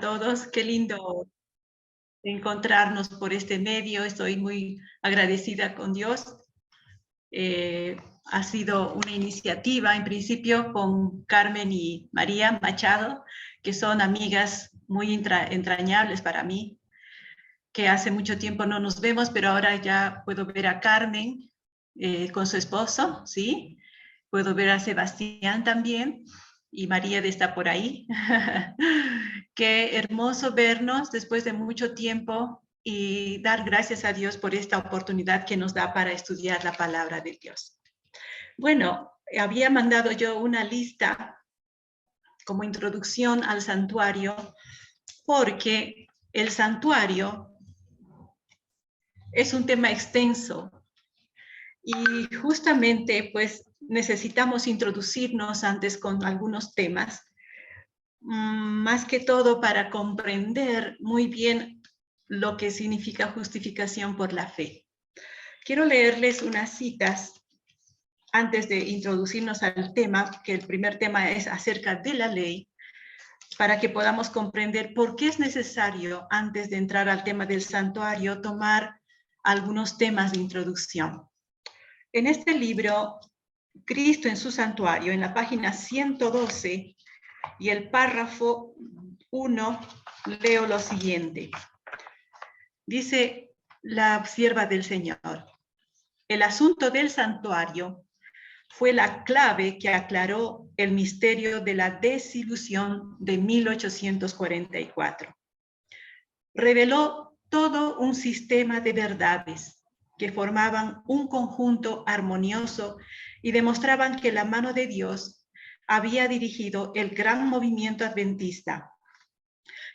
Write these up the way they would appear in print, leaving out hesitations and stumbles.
todos. Qué lindo encontrarnos por este medio. Estoy muy agradecida con Dios. Ha sido una iniciativa, en principio, con Carmen y María Machado, que son amigas muy entrañables para mí, que hace mucho tiempo no nos vemos, pero ahora ya puedo ver a Carmen con su esposo, ¿sí? Puedo ver a Sebastián también, y María está por ahí. Qué hermoso vernos después de mucho tiempo y dar gracias a Dios por esta oportunidad que nos da para estudiar la palabra de Dios. Bueno, había mandado yo una lista como introducción al santuario, porque el santuario es un tema extenso y justamente pues necesitamos introducirnos antes con algunos temas, más que todo para comprender muy bien lo que significa justificación por la fe. Quiero leerles unas citas antes de introducirnos al tema, que el primer tema es acerca de la ley, para que podamos comprender por qué es necesario, antes de entrar al tema del santuario, tomar algunos temas de introducción. En este libro, Cristo en su santuario, en la página 112 y el párrafo 1, leo lo siguiente. Dice la sierva del Señor: el asunto del santuario fue la clave que aclaró el misterio de la desilusión de 1844. Reveló todo un sistema de verdades que formaban un conjunto armonioso y demostraban que la mano de Dios había dirigido el gran movimiento adventista.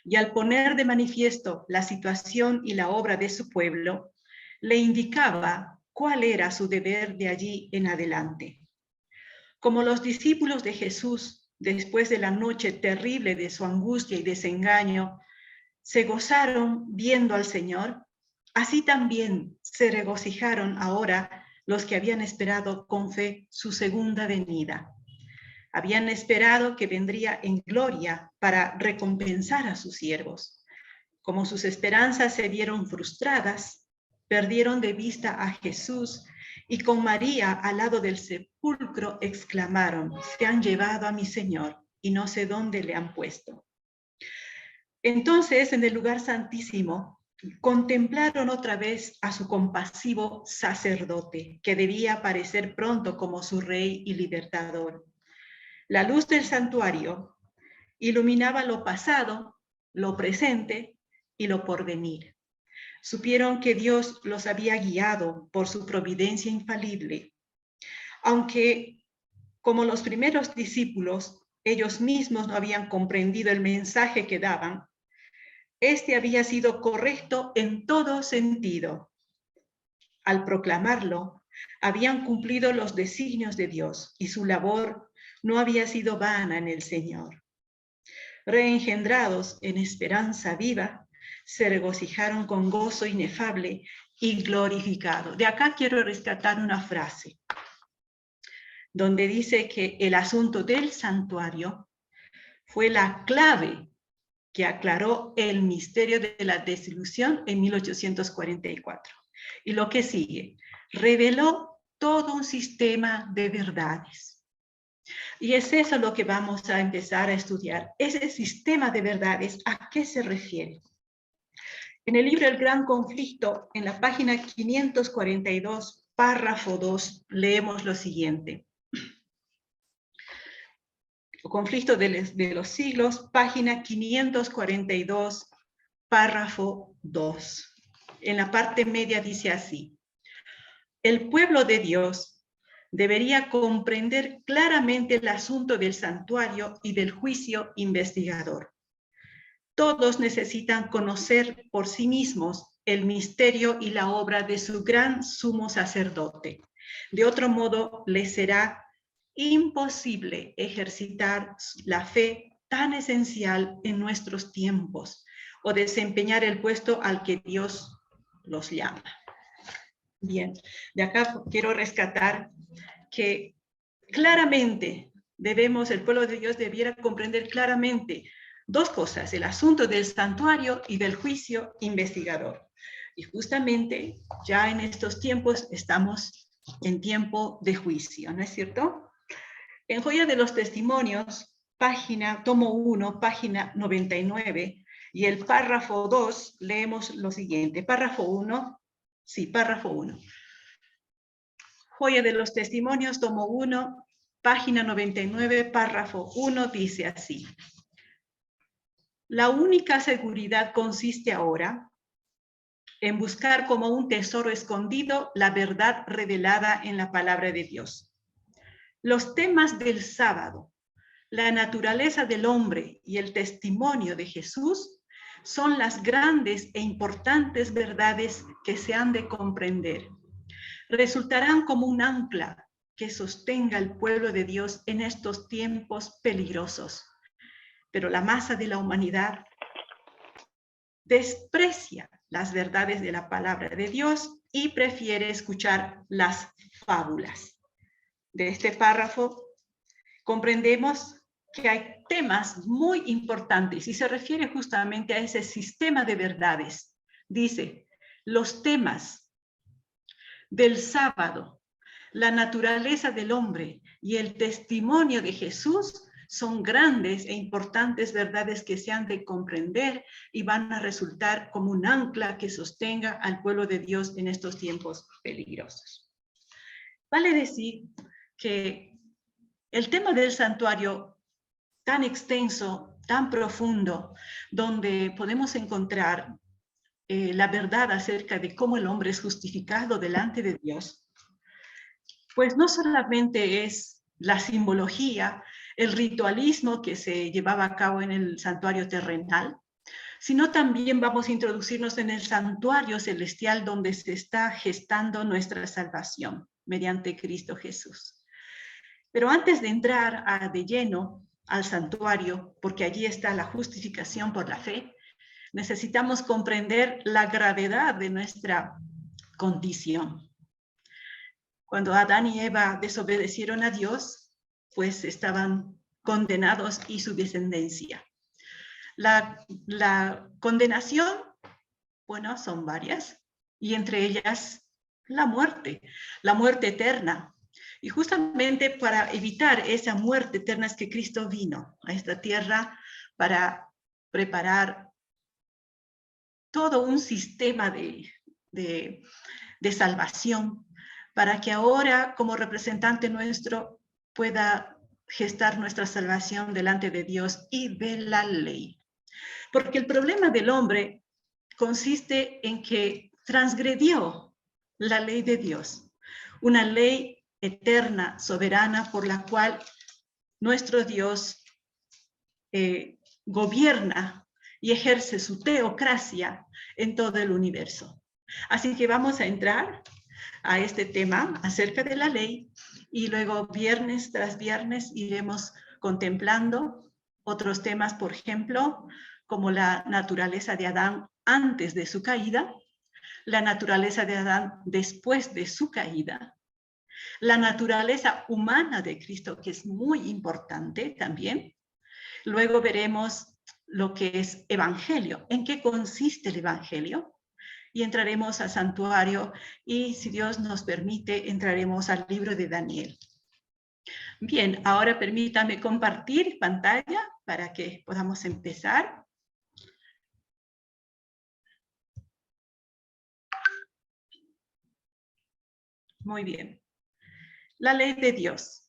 Y al poner de manifiesto la situación y la obra de su pueblo, le indicaba cuál era su deber de allí en adelante. Como los discípulos de Jesús, después de la noche terrible de su angustia y desengaño, se gozaron viendo al Señor, así también se regocijaron ahora los que habían esperado con fe su segunda venida. Habían esperado que vendría en gloria para recompensar a sus siervos. Como sus esperanzas se vieron frustradas, perdieron de vista a Jesús y con María al lado del sepulcro exclamaron: se han llevado a mi Señor y no sé dónde le han puesto. Entonces, en el lugar santísimo, contemplaron otra vez a su compasivo sacerdote, que debía aparecer pronto como su rey y libertador. La luz del santuario iluminaba lo pasado, lo presente y lo porvenir. Supieron que Dios los había guiado por su providencia infalible, aunque, como los primeros discípulos, ellos mismos no habían comprendido el mensaje que daban. Este había sido correcto en todo sentido. Al proclamarlo, habían cumplido los designios de Dios y su labor no había sido vana en el Señor. Reengendrados en esperanza viva, se regocijaron con gozo inefable y glorificado. De acá quiero rescatar una frase donde dice que el asunto del santuario fue la clave que aclaró el misterio de la desilusión en 1844. Y lo que sigue, reveló todo un sistema de verdades. Y es eso lo que vamos a empezar a estudiar. Ese sistema de verdades, ¿a qué se refiere? En el libro El Gran Conflicto, en la página 542, párrafo 2, leemos lo siguiente. El conflicto de los siglos, página 542, párrafo 2. En la parte media dice así: el pueblo de Dios debería comprender claramente el asunto del santuario y del juicio investigador. Todos necesitan conocer por sí mismos el misterio y la obra de su gran sumo sacerdote. De otro modo, les será imposible ejercitar la fe tan esencial en nuestros tiempos o desempeñar el puesto al que Dios los llama. Bien, de acá quiero rescatar que claramente el pueblo de Dios debiera comprender claramente Dos cosas, el asunto del santuario y del juicio investigador. Y justamente ya en estos tiempos estamos en tiempo de juicio, ¿no es cierto? En Joya de los Testimonios, tomo 1, página 99, y el párrafo 2, leemos lo siguiente. Párrafo 1, sí, párrafo 1. Joya de los Testimonios, tomo 1, página 99, párrafo 1, dice así. La única seguridad consiste ahora en buscar como un tesoro escondido la verdad revelada en la palabra de Dios. Los temas del sábado, la naturaleza del hombre y el testimonio de Jesús son las grandes e importantes verdades que se han de comprender. Resultarán como un ancla que sostenga al pueblo de Dios en estos tiempos peligrosos. Pero la masa de la humanidad desprecia las verdades de la palabra de Dios y prefiere escuchar las fábulas. De este párrafo comprendemos que hay temas muy importantes y se refiere justamente a ese sistema de verdades. Dice, los temas del sábado, la naturaleza del hombre y el testimonio de Jesús son grandes e importantes verdades que se han de comprender y van a resultar como un ancla que sostenga al pueblo de Dios en estos tiempos peligrosos. Vale decir que el tema del santuario tan extenso, tan profundo, donde podemos encontrar la verdad acerca de cómo el hombre es justificado delante de Dios, pues no solamente es la simbología, el ritualismo que se llevaba a cabo en el santuario terrenal, sino también vamos a introducirnos en el santuario celestial donde se está gestando nuestra salvación mediante Cristo Jesús. Pero antes de entrar de lleno al santuario, porque allí está la justificación por la fe, necesitamos comprender la gravedad de nuestra condición. Cuando Adán y Eva desobedecieron a Dios, pues estaban condenados y su descendencia. La condenación, bueno, son varias, y entre ellas la muerte eterna. Y justamente para evitar esa muerte eterna es que Cristo vino a esta tierra para preparar todo un sistema de salvación, para que ahora, como representante nuestro, pueda gestar nuestra salvación delante de Dios y de la ley. Porque el problema del hombre consiste en que transgredió la ley de Dios, una ley eterna, soberana, por la cual nuestro Dios gobierna y ejerce su teocracia en todo el universo. Así que vamos a entrar a este tema acerca de la ley y luego viernes tras viernes iremos contemplando otros temas, por ejemplo, como la naturaleza de Adán antes de su caída, la naturaleza de Adán después de su caída, la naturaleza humana de Cristo, que es muy importante también. Luego veremos lo que es evangelio, en qué consiste el evangelio. Y entraremos al santuario y, si Dios nos permite, entraremos al libro de Daniel. Bien, ahora permítame compartir pantalla para que podamos empezar. Muy bien. La ley de Dios.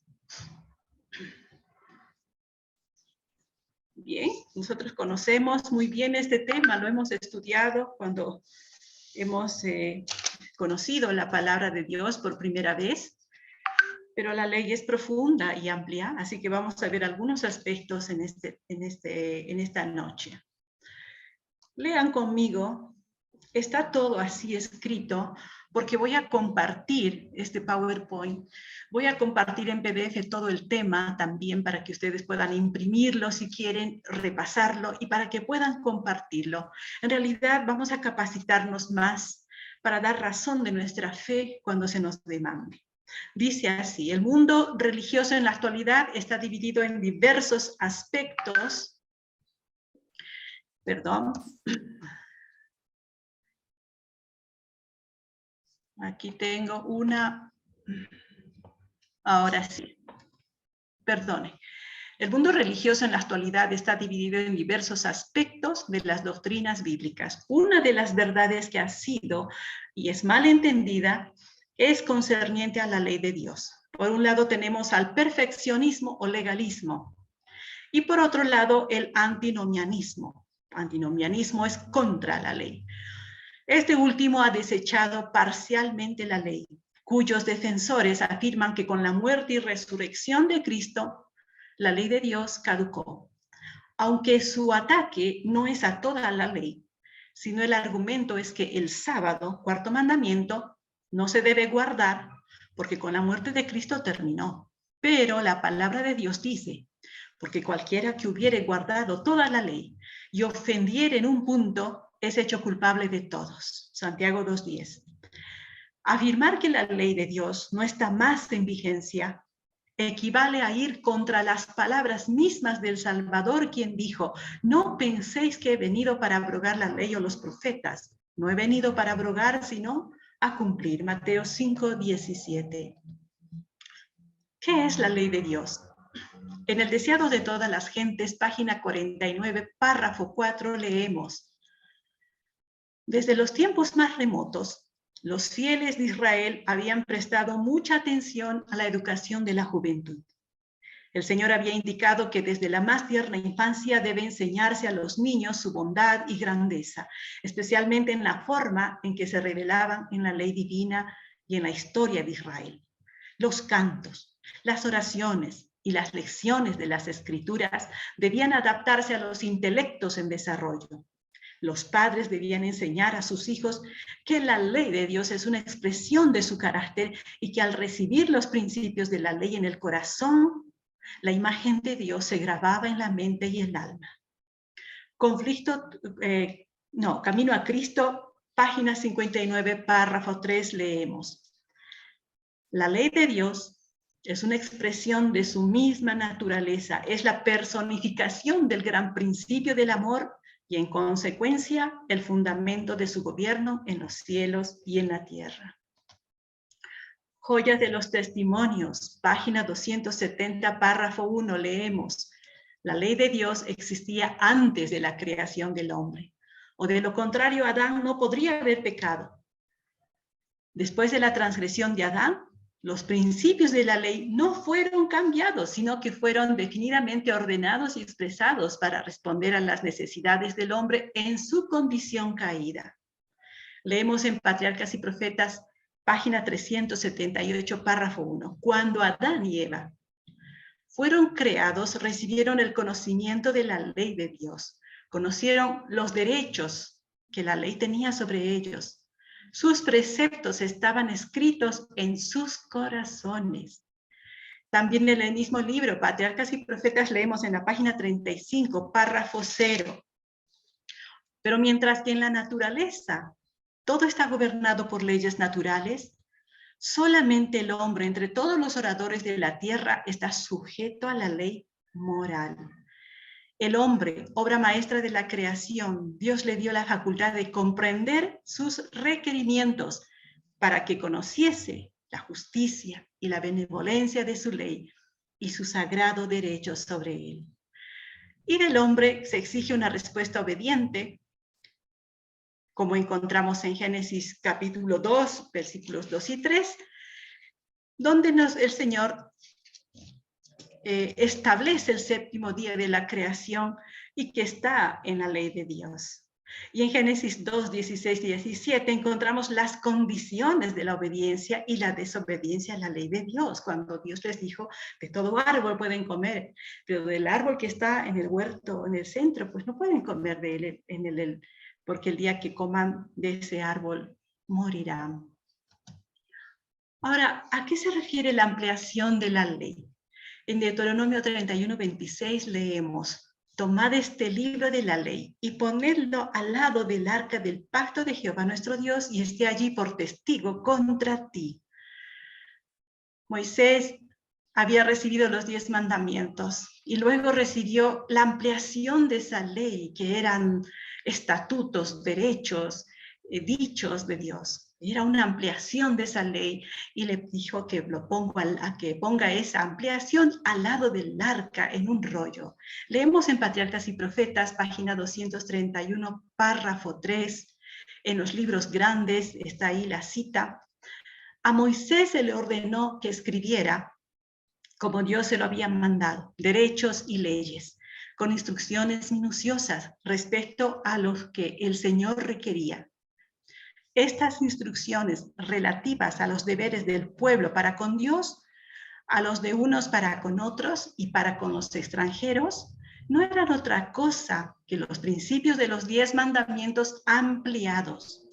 Bien, nosotros conocemos muy bien este tema, lo hemos estudiado cuando hemos conocido la palabra de Dios por primera vez, pero la ley es profunda y amplia, así que vamos a ver algunos aspectos en esta noche. Lean conmigo, está todo así escrito, porque voy a compartir este PowerPoint, voy a compartir en PDF todo el tema también para que ustedes puedan imprimirlo si quieren, repasarlo y para que puedan compartirlo. En realidad vamos a capacitarnos más para dar razón de nuestra fe cuando se nos demande. Dice así, el mundo religioso en la actualidad está dividido en diversos aspectos Perdón. Aquí tengo una. Ahora sí. Perdone. El mundo religioso en la actualidad está dividido en diversos aspectos de las doctrinas bíblicas. Una de las verdades que ha sido y es mal entendida es concerniente a la ley de Dios. Por un lado tenemos al perfeccionismo o legalismo y por otro lado el antinomianismo. Antinomianismo es contra la ley. Este último ha desechado parcialmente la ley, cuyos defensores afirman que con la muerte y resurrección de Cristo, la ley de Dios caducó. Aunque su ataque no es a toda la ley, sino el argumento es que el sábado, cuarto mandamiento, no se debe guardar porque con la muerte de Cristo terminó. Pero la palabra de Dios dice, porque cualquiera que hubiere guardado toda la ley y ofendiere en un punto, es hecho culpable de todos. Santiago 2:10. Afirmar que la ley de Dios no está más en vigencia equivale a ir contra las palabras mismas del Salvador, quien dijo, no penséis que he venido para abrogar la ley o los profetas. No he venido para abrogar, sino a cumplir. Mateo 5:17. ¿Qué es la ley de Dios? En el deseado de todas las gentes, página 49, párrafo 4, leemos. Desde los tiempos más remotos, los fieles de Israel habían prestado mucha atención a la educación de la juventud. El Señor había indicado que desde la más tierna infancia debe enseñarse a los niños su bondad y grandeza, especialmente en la forma en que se revelaban en la ley divina y en la historia de Israel. Los cantos, las oraciones y las lecciones de las Escrituras debían adaptarse a los intelectos en desarrollo. Los padres debían enseñar a sus hijos que la ley de Dios es una expresión de su carácter y que al recibir los principios de la ley en el corazón, la imagen de Dios se grababa en la mente y el alma. Camino a Cristo, página 59, párrafo 3, leemos. La ley de Dios es una expresión de su misma naturaleza, es la personificación del gran principio del amor y en consecuencia el fundamento de su gobierno en los cielos y en la tierra. Joyas de los testimonios, página 270, párrafo 1, leemos. La ley de Dios existía antes de la creación del hombre, o de lo contrario Adán no podría haber pecado. Después de la transgresión de Adán, los principios de la ley no fueron cambiados, sino que fueron definidamente ordenados y expresados para responder a las necesidades del hombre en su condición caída. Leemos en Patriarcas y Profetas, página 378, párrafo 1. Cuando Adán y Eva fueron creados, recibieron el conocimiento de la ley de Dios, conocieron los derechos que la ley tenía sobre ellos. Sus preceptos estaban escritos en sus corazones. También en el mismo libro, Patriarcas y Profetas, leemos en la página 35, párrafo 0. Pero mientras que en la naturaleza todo está gobernado por leyes naturales, solamente el hombre entre todos los oradores de la tierra está sujeto a la ley moral. El hombre, obra maestra de la creación, Dios le dio la facultad de comprender sus requerimientos para que conociese la justicia y la benevolencia de su ley y su sagrado derecho sobre él. Y del hombre se exige una respuesta obediente, como encontramos en Génesis capítulo 2, versículos 2 y 3, donde el Señor establece el séptimo día de la creación y que está en la ley de Dios. Y en Génesis 2, 16 y 17 encontramos las condiciones de la obediencia y la desobediencia a la ley de Dios, cuando Dios les dijo que todo árbol pueden comer, pero del árbol que está en el huerto, en el centro, pues no pueden comer de él, porque el día que coman de ese árbol morirán. Ahora, ¿a qué se refiere la ampliación de la ley? En Deuteronomio 31, 26 leemos, tomad este libro de la ley y ponedlo al lado del arca del pacto de Jehová nuestro Dios y esté allí por testigo contra ti. Moisés había recibido los 10 mandamientos y luego recibió la ampliación de esa ley, que eran estatutos, derechos, dichos de Dios. Era una ampliación de esa ley y le dijo que que ponga esa ampliación al lado del arca en un rollo. Leemos en Patriarcas y Profetas, página 231, párrafo 3. En los libros grandes está ahí la cita. A Moisés se le ordenó que escribiera, como Dios se lo había mandado, derechos y leyes, con instrucciones minuciosas respecto a los que el Señor requería. Estas instrucciones relativas a los deberes del pueblo para con Dios, a los de unos para con otros y para con los extranjeros, no eran otra cosa que los principios de los 10 mandamientos ampliados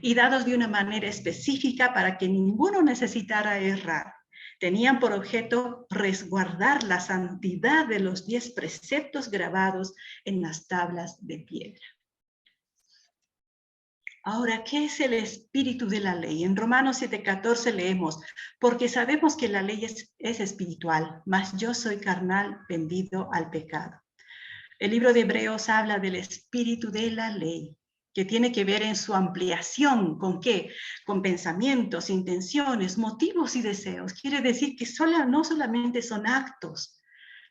y dados de una manera específica para que ninguno necesitara errar. Tenían por objeto resguardar la santidad de los 10 preceptos grabados en las tablas de piedra. Ahora, ¿qué es el espíritu de la ley? En Romanos 7:14 leemos, porque sabemos que la ley es espiritual, mas yo soy carnal, vendido al pecado. El libro de Hebreos habla del espíritu de la ley, que tiene que ver en su ampliación, ¿con qué? Con pensamientos, intenciones, motivos y deseos. Quiere decir que no solamente son actos.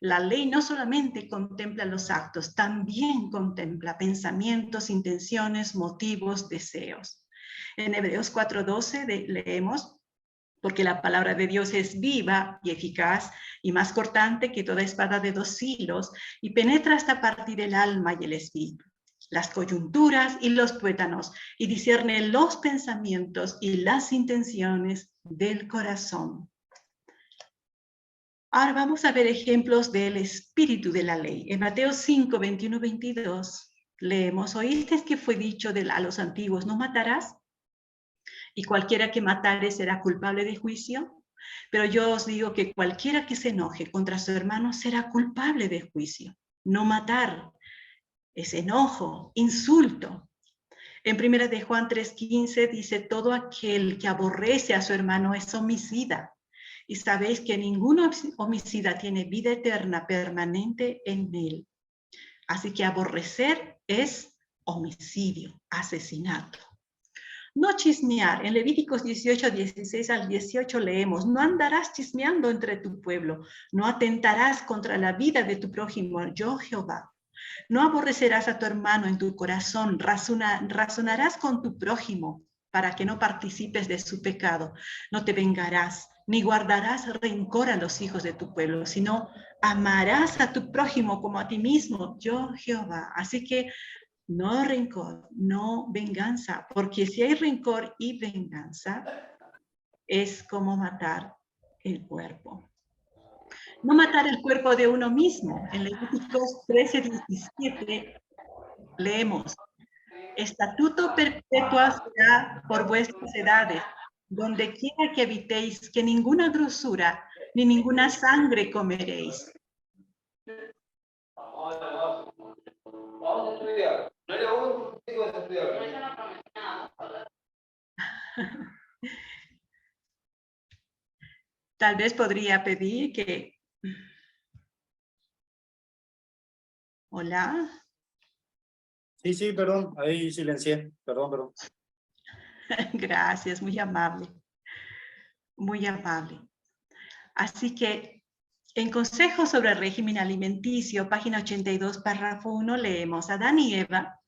La ley no solamente contempla los actos, también contempla pensamientos, intenciones, motivos, deseos. En Hebreos 4:12 leemos, porque la palabra de Dios es viva y eficaz y más cortante que toda espada de 2 filos y penetra hasta partir el alma y el espíritu, las coyunturas y los tuétanos, y discierne los pensamientos y las intenciones del corazón. Ahora vamos a ver ejemplos del espíritu de la ley. En Mateo 5, 21, 22 leemos, ¿oísteis que fue dicho a los antiguos, no matarás? Y cualquiera que matare será culpable de juicio. Pero yo os digo que cualquiera que se enoje contra su hermano será culpable de juicio. No matar es enojo, insulto. En 1 de Juan 3:15 dice, todo aquel que aborrece a su hermano es homicida. Y sabéis que ningún homicida tiene vida eterna permanente en él. Así que aborrecer es homicidio, asesinato. No chismear. En Levíticos 18, 16 al 18 leemos, no andarás chismeando entre tu pueblo, no atentarás contra la vida de tu prójimo, yo Jehová. No aborrecerás a tu hermano en tu corazón, razonarás con tu prójimo para que no participes de su pecado. No te vengarás, ni guardarás rencor a los hijos de tu pueblo, sino amarás a tu prójimo como a ti mismo, yo Jehová. Así que no rencor, no venganza, porque si hay rencor y venganza, es como matar el cuerpo. No matar el cuerpo de uno mismo. En Levíticos 13:17 leemos, estatuto perpetuo será por vuestras edades, donde quiera que habitéis, que ninguna grosura ni ninguna sangre comeréis. Tal vez podría pedir que... Hola. Sí, perdón, ahí silencié, perdón. Gracias, muy amable. Muy amable. Así que en Consejos sobre el régimen alimenticio, página 82, párrafo 1, leemos, Adán y Eva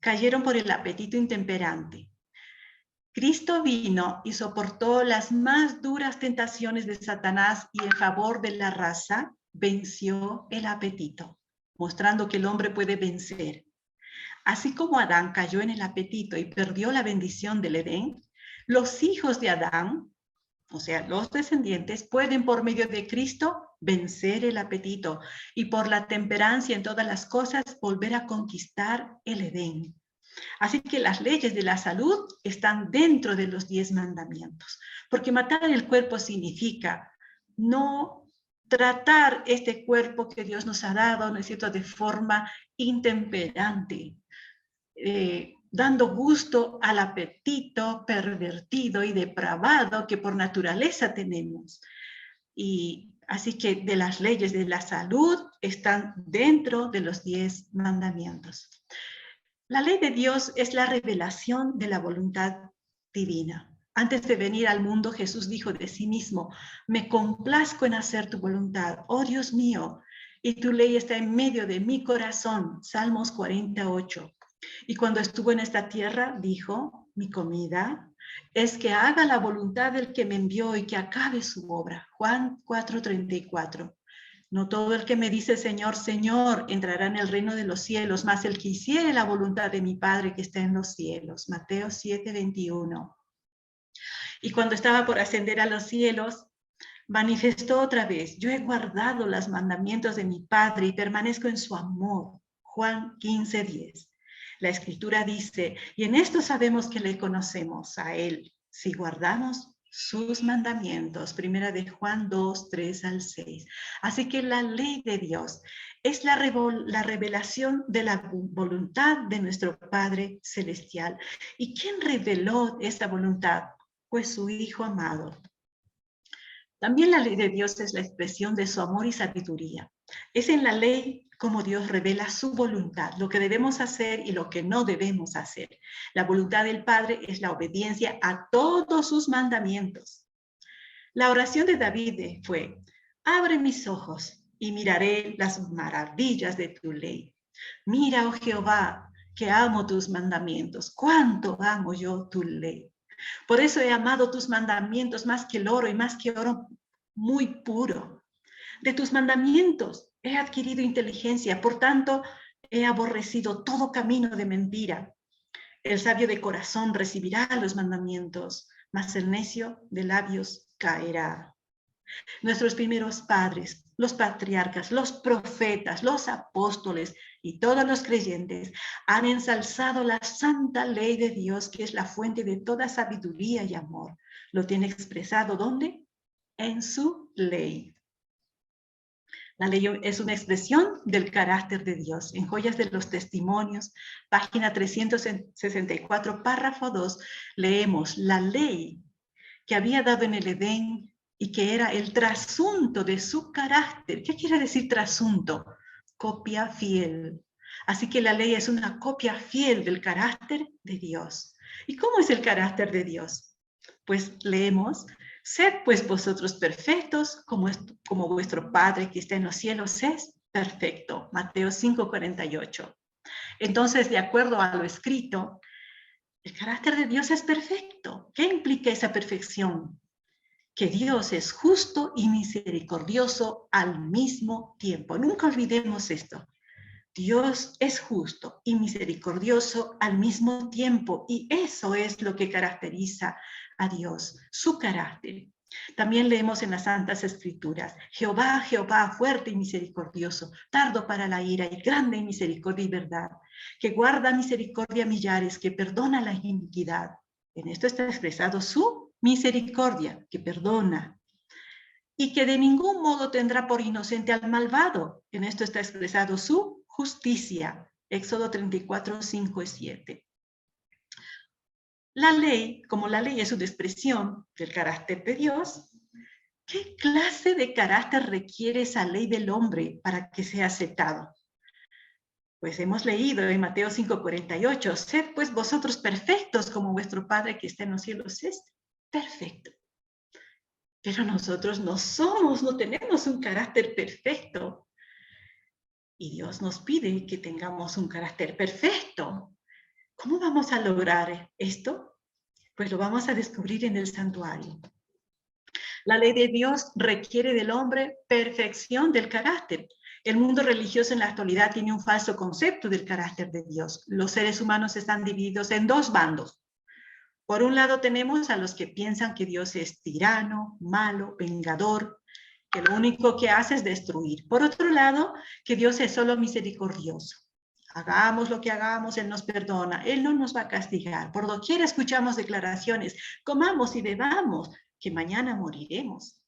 cayeron por el apetito intemperante. Cristo vino y soportó las más duras tentaciones de Satanás y en favor de la raza venció el apetito, mostrando que el hombre puede vencer. Así como Adán cayó en el apetito y perdió la bendición del Edén, los hijos de Adán, o sea, los descendientes, pueden por medio de Cristo vencer el apetito y por la temperancia en todas las cosas volver a conquistar el Edén. Así que las leyes de la salud están dentro de los 10 mandamientos, porque matar el cuerpo significa no tratar este cuerpo que Dios nos ha dado, ¿no es cierto?, de forma intemperante, dando gusto al apetito pervertido y depravado que por naturaleza tenemos. Y Así que de las leyes de la salud están dentro de los 10 mandamientos. La ley de Dios es la revelación de la voluntad divina. Antes de venir al mundo, Jesús dijo de sí mismo, me complazco en hacer tu voluntad, oh Dios mío, y tu ley está en medio de mi corazón. Salmos 48. Y cuando estuvo en esta tierra, dijo, mi comida es que haga la voluntad del que me envió y que acabe su obra. Juan 4:34. No todo el que me dice Señor, Señor, entrará en el reino de los cielos, mas el que hiciere la voluntad de mi Padre que está en los cielos. Mateo 7:21. Y cuando estaba por ascender a los cielos, manifestó otra vez, yo he guardado los mandamientos de mi Padre y permanezco en su amor. Juan 15:10. La Escritura dice, y en esto sabemos que le conocemos a Él, si guardamos sus mandamientos. Primera de Juan 2:3-6. Así que la ley de Dios es la revelación de la voluntad de nuestro Padre Celestial. ¿Y quién reveló esa voluntad? Pues su Hijo amado. También la ley de Dios es la expresión de su amor y sabiduría. Es en la ley como Dios revela su voluntad, lo que debemos hacer y lo que no debemos hacer. La voluntad del Padre es la obediencia a todos sus mandamientos. La oración de David fue, abre mis ojos y miraré las maravillas de tu ley. Mira, oh Jehová, que amo tus mandamientos. Cuánto amo yo tu ley. Por eso he amado tus mandamientos más que el oro y más que oro muy puro. De tus mandamientos he adquirido inteligencia, por tanto he aborrecido todo camino de mentira. El sabio de corazón recibirá los mandamientos, mas el necio de labios caerá. Nuestros primeros padres, los patriarcas, los profetas, los apóstoles y todos los creyentes han ensalzado la santa ley de Dios, que es la fuente de toda sabiduría y amor. Lo tiene expresado, ¿dónde? En su ley. La ley es una expresión del carácter de Dios. En Joyas de los Testimonios, página 364, párrafo 2, leemos la ley que había dado en el Edén y que era el trasunto de su carácter. ¿Qué quiere decir trasunto? Copia fiel. Así que la ley es una copia fiel del carácter de Dios. ¿Y cómo es el carácter de Dios? Pues leemos, sed pues vosotros perfectos como vuestro Padre que está en los cielos es perfecto. Mateo 5:48. Entonces, de acuerdo a lo escrito, el carácter de Dios es perfecto. ¿Qué implica esa perfección? Que Dios es justo y misericordioso al mismo tiempo. Nunca olvidemos esto. Dios es justo y misericordioso al mismo tiempo, y eso es lo que caracteriza a Dios, su carácter. También leemos en las Santas Escrituras, Jehová, Jehová, fuerte y misericordioso, tardo para la ira y grande en misericordia y verdad, que guarda misericordia a millares, que perdona la iniquidad. En esto está expresado su misericordia, que perdona, y que de ningún modo tendrá por inocente al malvado. En esto está expresado su justicia. Éxodo 34, 5 y 7. La ley, como la ley es una expresión del carácter de Dios, ¿qué clase de carácter requiere esa ley del hombre para que sea aceptado? Pues hemos leído en Mateo 5:48, sed pues vosotros perfectos como vuestro Padre que está en los cielos es perfecto. Pero nosotros no tenemos un carácter perfecto. Y Dios nos pide que tengamos un carácter perfecto. ¿Cómo vamos a lograr esto? Pues lo vamos a descubrir en el santuario. La ley de Dios requiere del hombre perfección del carácter. El mundo religioso en la actualidad tiene un falso concepto del carácter de Dios. Los seres humanos están divididos en dos bandos. Por un lado tenemos a los que piensan que Dios es tirano, malo, vengador, que lo único que hace es destruir. Por otro lado, que Dios es solo misericordioso. Hagamos lo que hagamos, Él nos perdona, Él no nos va a castigar. Por doquier escuchamos declaraciones, comamos y bebamos, que mañana moriremos.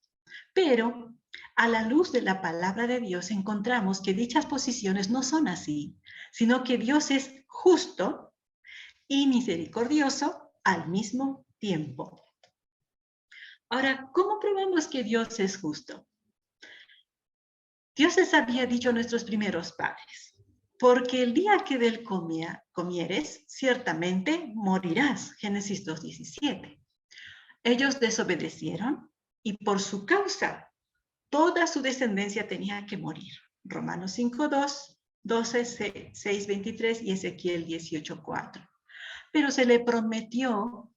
Pero a la luz de la palabra de Dios encontramos que dichas posiciones no son así, sino que Dios es justo y misericordioso al mismo tiempo. Ahora, ¿cómo probamos que Dios es justo? Dios les había dicho a nuestros primeros padres, porque el día que de él comieres, ciertamente morirás. Génesis 2:17. Ellos desobedecieron y por su causa toda su descendencia tenía que morir. Romanos 5:2, 12, 6:23 y Ezequiel 18:4. Pero se le prometió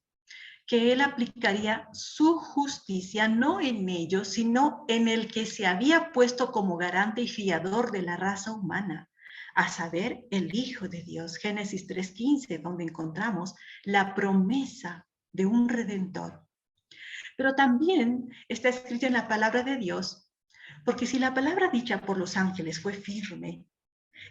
que él aplicaría su justicia no en ellos, sino en el que se había puesto como garante y fiador de la raza humana, a saber, el Hijo de Dios. Génesis 3:15, donde encontramos la promesa de un Redentor. Pero también está escrito en la palabra de Dios, porque si la palabra dicha por los ángeles fue firme,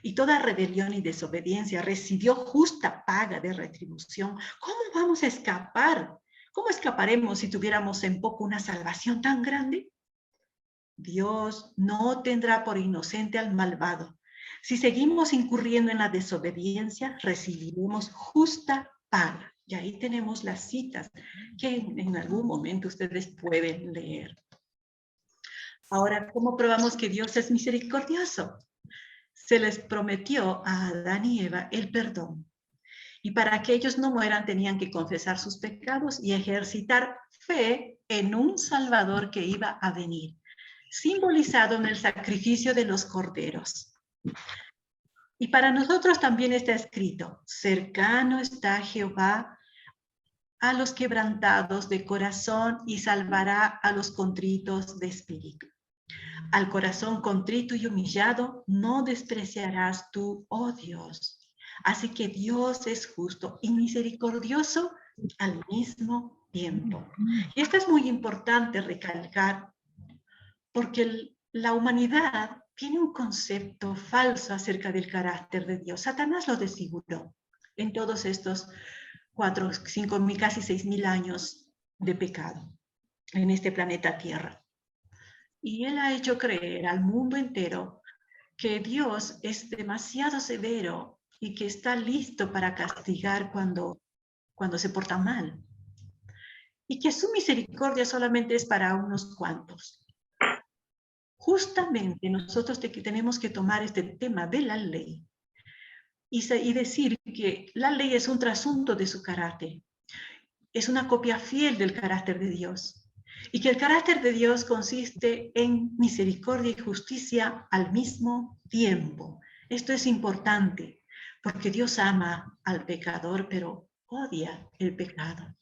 y toda rebelión y desobediencia recibió justa paga de retribución, ¿cómo vamos a escapar? ¿Cómo escaparemos si tuviéramos en poco una salvación tan grande? Dios no tendrá por inocente al malvado. Si seguimos incurriendo en la desobediencia, recibiremos justa paga. Y ahí tenemos las citas que en algún momento ustedes pueden leer. Ahora, ¿cómo probamos que Dios es misericordioso? Se les prometió a Adán y Eva el perdón. Y para que ellos no mueran tenían que confesar sus pecados y ejercitar fe en un Salvador que iba a venir, simbolizado en el sacrificio de los corderos. Y para nosotros también está escrito, cercano está Jehová a los quebrantados de corazón y salvará a los contritos de espíritu. Al corazón contrito y humillado no despreciarás tú, oh Dios. Así que Dios es justo y misericordioso al mismo tiempo. Y esto es muy importante recalcar porque la humanidad tiene un concepto falso acerca del carácter de Dios. Satanás lo desfiguró en todos estos 4, 5, casi 6,000 años de pecado en este planeta Tierra. Y él ha hecho creer al mundo entero que Dios es demasiado severo y que está listo para castigar cuando se porta mal. Y que su misericordia solamente es para unos cuantos. Justamente nosotros tenemos que tomar este tema de la ley y decir que la ley es un trasunto de su carácter. Es una copia fiel del carácter de Dios. Y que el carácter de Dios consiste en misericordia y justicia al mismo tiempo. Esto es importante, porque Dios ama al pecador, pero odia el pecado.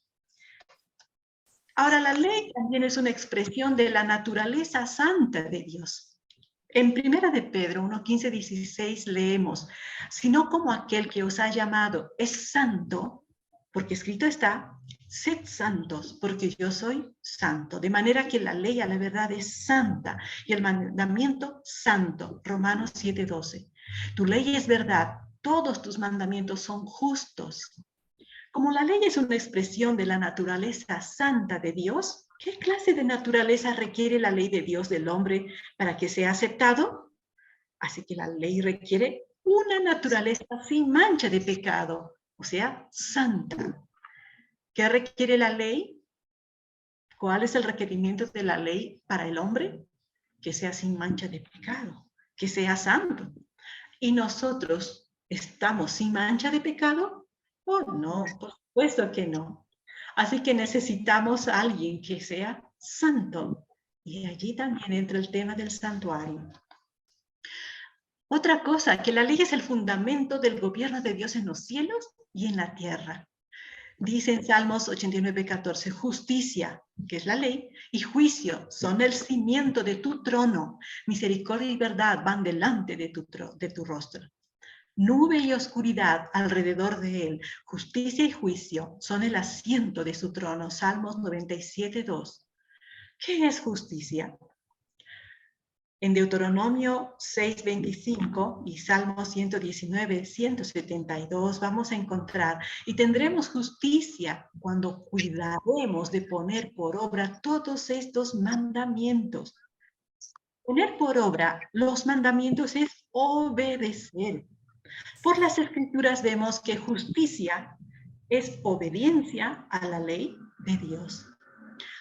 Ahora, la ley también es una expresión de la naturaleza santa de Dios. En 1 de Pedro 1:15-16 leemos, sino como aquel que os ha llamado es santo, porque escrito está, sed santos, porque yo soy santo. De manera que la ley a la verdad es santa y el mandamiento santo. Romanos 7:12. Tu ley es verdad, todos tus mandamientos son justos. Como la ley es una expresión de la naturaleza santa de Dios, ¿qué clase de naturaleza requiere la ley de Dios del hombre para que sea aceptado? Así que la ley requiere una naturaleza sin mancha de pecado, o sea, santa. ¿Qué requiere la ley? ¿Cuál es el requerimiento de la ley para el hombre? Que sea sin mancha de pecado, que sea santo. ¿Y nosotros estamos sin mancha de pecado? Oh, no, por supuesto que no. Así que necesitamos a alguien que sea santo. Y allí también entra el tema del santuario. Otra cosa, que la ley es el fundamento del gobierno de Dios en los cielos y en la tierra. Dice en Salmos 89:14, justicia, que es la ley, y juicio son el cimiento de tu trono. Misericordia y verdad van delante de tu rostro. Nube y oscuridad alrededor de él. Justicia y juicio son el asiento de su trono. Salmos 97:2. ¿Qué es justicia? En Deuteronomio 6:25 y Salmo 119:172 vamos a encontrar, y tendremos justicia cuando cuidaremos de poner por obra todos estos mandamientos. Poner por obra los mandamientos es obedecer. Por las Escrituras vemos que justicia es obediencia a la ley de Dios.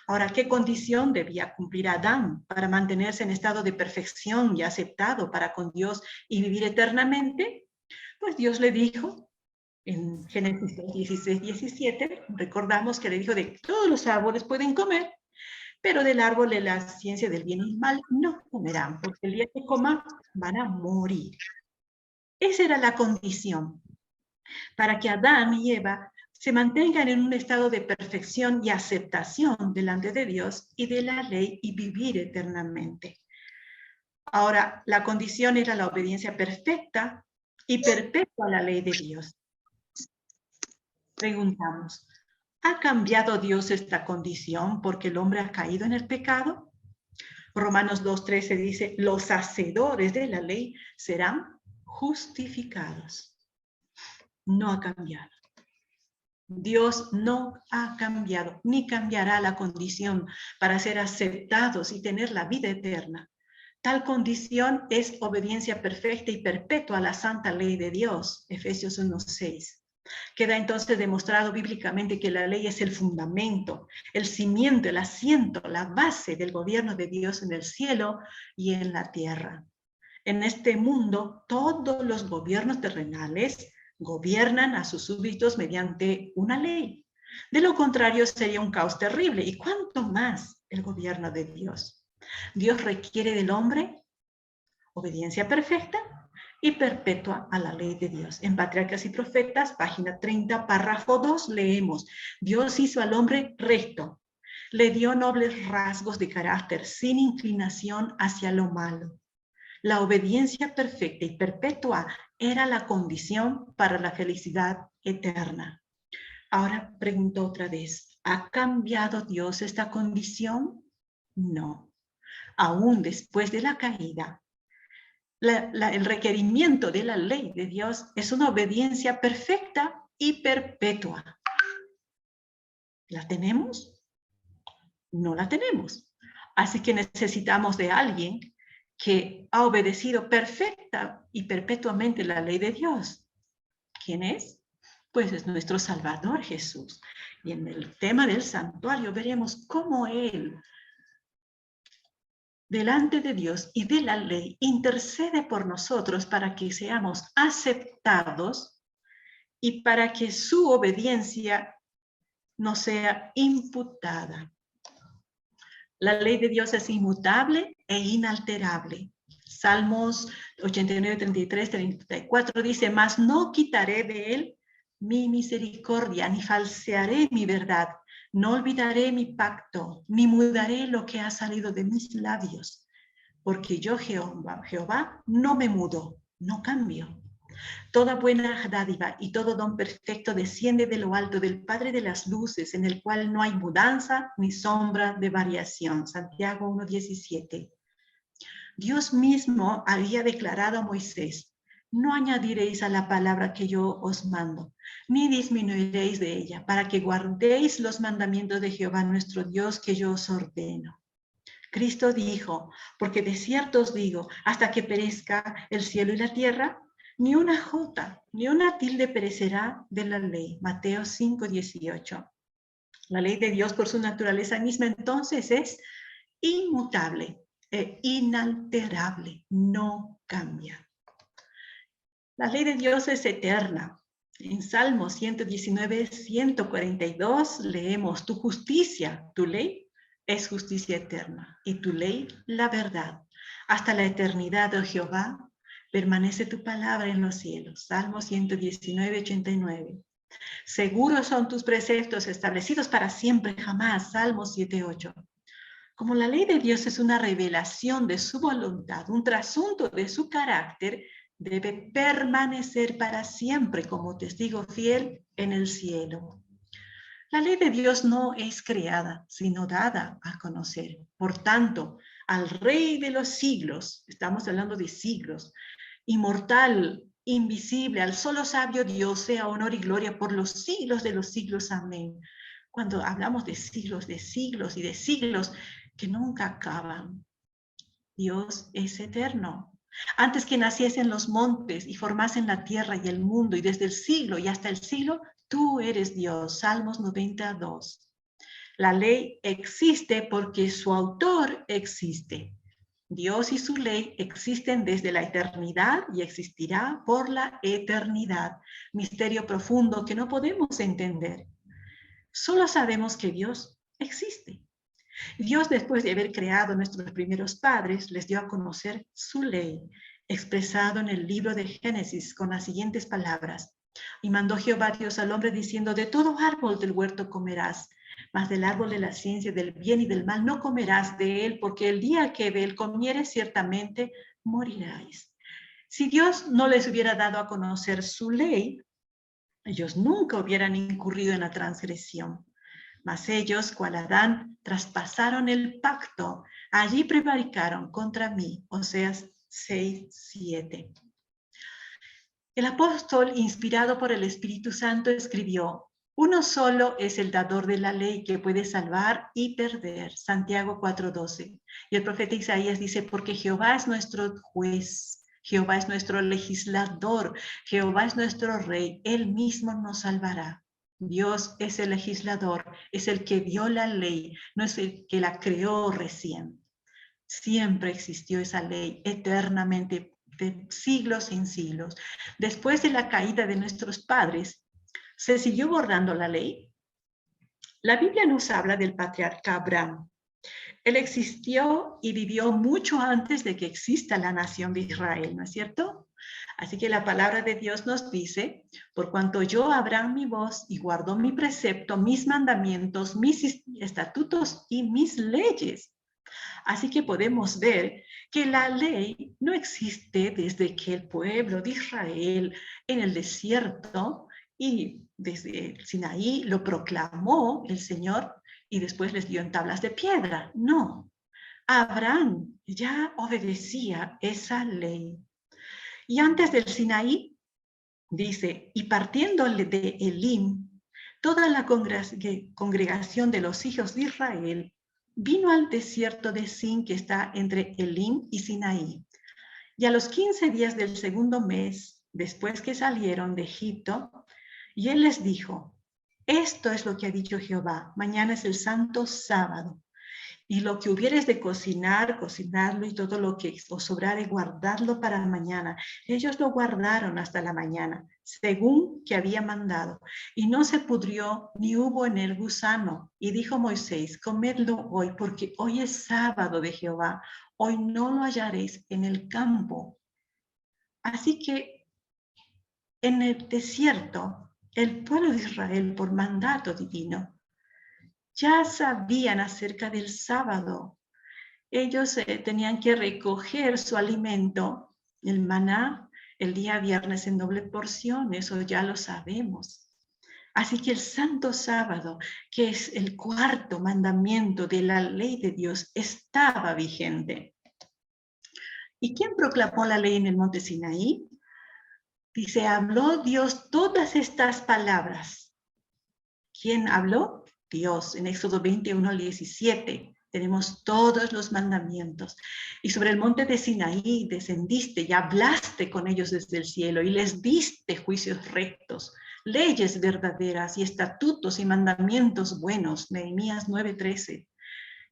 Ahora, ¿qué condición debía cumplir Adán para mantenerse en estado de perfección y aceptado para con Dios y vivir eternamente? Pues Dios le dijo en Génesis 16, 17, recordamos que le dijo de todos los árboles pueden comer, pero del árbol de la ciencia del bien y mal no comerán, porque el día que coman van a morir. Esa era la condición para que Adán y Eva se mantengan en un estado de perfección y aceptación delante de Dios y de la ley y vivir eternamente. Ahora, la condición era la obediencia perfecta y perpetua a la ley de Dios. Preguntamos, ¿ha cambiado Dios esta condición porque el hombre ha caído en el pecado? Romanos 2:13 dice, los hacedores de la ley serán justificados. No ha cambiado. Dios no ha cambiado, ni cambiará la condición para ser aceptados y tener la vida eterna. Tal condición es obediencia perfecta y perpetua a la santa ley de Dios, Efesios 1:6. Queda entonces demostrado bíblicamente que la ley es el fundamento, el cimiento, el asiento, la base del gobierno de Dios en el cielo y en la tierra. En este mundo, todos los gobiernos terrenales gobiernan a sus súbditos mediante una ley. De lo contrario, sería un caos terrible. ¿Y cuánto más el gobierno de Dios? Dios requiere del hombre obediencia perfecta y perpetua a la ley de Dios. En Patriarcas y Profetas, página 30, párrafo 2, leemos, Dios hizo al hombre recto, le dio nobles rasgos de carácter, sin inclinación hacia lo malo. La obediencia perfecta y perpetua era la condición para la felicidad eterna. Ahora pregunto otra vez, ¿ha cambiado Dios esta condición? No. Aún después de la caída, el requerimiento de la ley de Dios es una obediencia perfecta y perpetua. ¿La tenemos? No la tenemos. Así que necesitamos de alguien que ha obedecido perfecta y perpetuamente la ley de Dios. ¿Quién es? Pues es nuestro Salvador Jesús. Y en el tema del santuario veremos cómo Él, delante de Dios y de la ley, intercede por nosotros para que seamos aceptados y para que su obediencia nos sea imputada. La ley de Dios es inmutable e inalterable. Salmos 89, 33, 34 dice, mas no quitaré de él mi misericordia, ni falsearé mi verdad, no olvidaré mi pacto, ni mudaré lo que ha salido de mis labios, porque yo, Jehová, no me mudo, no cambio. Toda buena dádiva y todo don perfecto desciende de lo alto del Padre de las luces, en el cual no hay mudanza ni sombra de variación. Santiago 1:17. Dios mismo había declarado a Moisés, no añadiréis a la palabra que yo os mando, ni disminuiréis de ella, para que guardéis los mandamientos de Jehová nuestro Dios que yo os ordeno. Cristo dijo, porque de cierto os digo, hasta que perezca el cielo y la tierra, ni una jota, ni una tilde perecerá de la ley. Mateo 5:18. La ley de Dios por su naturaleza misma entonces es inmutable e inalterable, no cambia. La ley de Dios es eterna. En Salmo 119, 142 leemos, tu justicia, tu ley, es justicia eterna, y tu ley, la verdad. Hasta la eternidad, oh Jehová, permanece tu palabra en los cielos. Salmo 119, 89. Seguros son tus preceptos establecidos para siempre, jamás. Salmo 7, 8. Como la ley de Dios es una revelación de su voluntad, un trasunto de su carácter, debe permanecer para siempre como testigo fiel en el cielo. La ley de Dios no es creada, sino dada a conocer. Por tanto, al Rey de los siglos, estamos hablando de siglos, inmortal, invisible, al solo sabio Dios, sea honor y gloria por los siglos de los siglos. Amén. Cuando hablamos de siglos y de siglos que nunca acaban, Dios es eterno. Antes que naciesen los montes y formasen la tierra y el mundo, y desde el siglo y hasta el siglo, tú eres Dios. Salmos 92. La ley existe porque su autor existe. Dios y su ley existen desde la eternidad y existirá por la eternidad. Misterio profundo que no podemos entender. Solo sabemos que Dios existe. Dios, después de haber creado a nuestros primeros padres, les dio a conocer su ley, expresado en el libro de Génesis con las siguientes palabras. Y mandó Jehová Dios al hombre diciendo, de todo árbol del huerto comerás, mas del árbol de la ciencia del bien y del mal no comerás de él, porque el día que de él comieres ciertamente moriráis. Si Dios no les hubiera dado a conocer su ley, ellos nunca hubieran incurrido en la transgresión. Mas ellos, cual Adán, traspasaron el pacto, allí prevaricaron contra mí. Oseas 6:7. El apóstol, inspirado por el Espíritu Santo, escribió, uno solo es el dador de la ley que puede salvar y perder. Santiago 4:12. Y el profeta Isaías dice, porque Jehová es nuestro juez, Jehová es nuestro legislador, Jehová es nuestro rey, él mismo nos salvará. Dios es el legislador, es el que dio la ley, no es el que la creó recién. Siempre existió esa ley eternamente, de siglos en siglos. Después de la caída de nuestros padres, ¿se siguió borrando la ley? La Biblia nos habla del patriarca Abraham. Él existió y vivió mucho antes de que exista la nación de Israel, ¿no es cierto? Así que la palabra de Dios nos dice, por cuanto yo Abraham mi voz y guardó mi precepto, mis mandamientos, mis estatutos y mis leyes. Así que podemos ver que la ley no existe desde que el pueblo de Israel en el desierto y desde el Sinaí lo proclamó el Señor y después les dio en tablas de piedra. No, Abraham ya obedecía esa ley. Y antes del Sinaí, dice, y partiéndole de Elim, toda la congregación de los hijos de Israel vino al desierto de Sin, que está entre Elim y Sinaí. Y a los 15 días del segundo mes, después que salieron de Egipto, y él les dijo, esto es lo que ha dicho Jehová, mañana es el santo sábado, y lo que hubieres de cocinar, cocinarlo, y todo lo que os sobrare, guardadlo para mañana. Ellos lo guardaron hasta la mañana, según que había mandado, y no se pudrió, ni hubo en él gusano. Y dijo Moisés, comedlo hoy, porque hoy es sábado de Jehová, hoy no lo hallaréis en el campo. Así que en el desierto, el pueblo de Israel, por mandato divino, ya sabían acerca del sábado. Ellos tenían que recoger su alimento, el maná, el día viernes en doble porción, eso ya lo sabemos. Así que el santo sábado, que es el cuarto mandamiento de la ley de Dios, estaba vigente. ¿Y quién proclamó la ley en el monte Sinaí? Dice, habló Dios todas estas palabras. ¿Quién habló? Dios, en Éxodo 21:17. Tenemos todos los mandamientos. Y sobre el monte de Sinaí descendiste y hablaste con ellos desde el cielo y les diste juicios rectos, leyes verdaderas y estatutos y mandamientos buenos. Nehemías 9:13.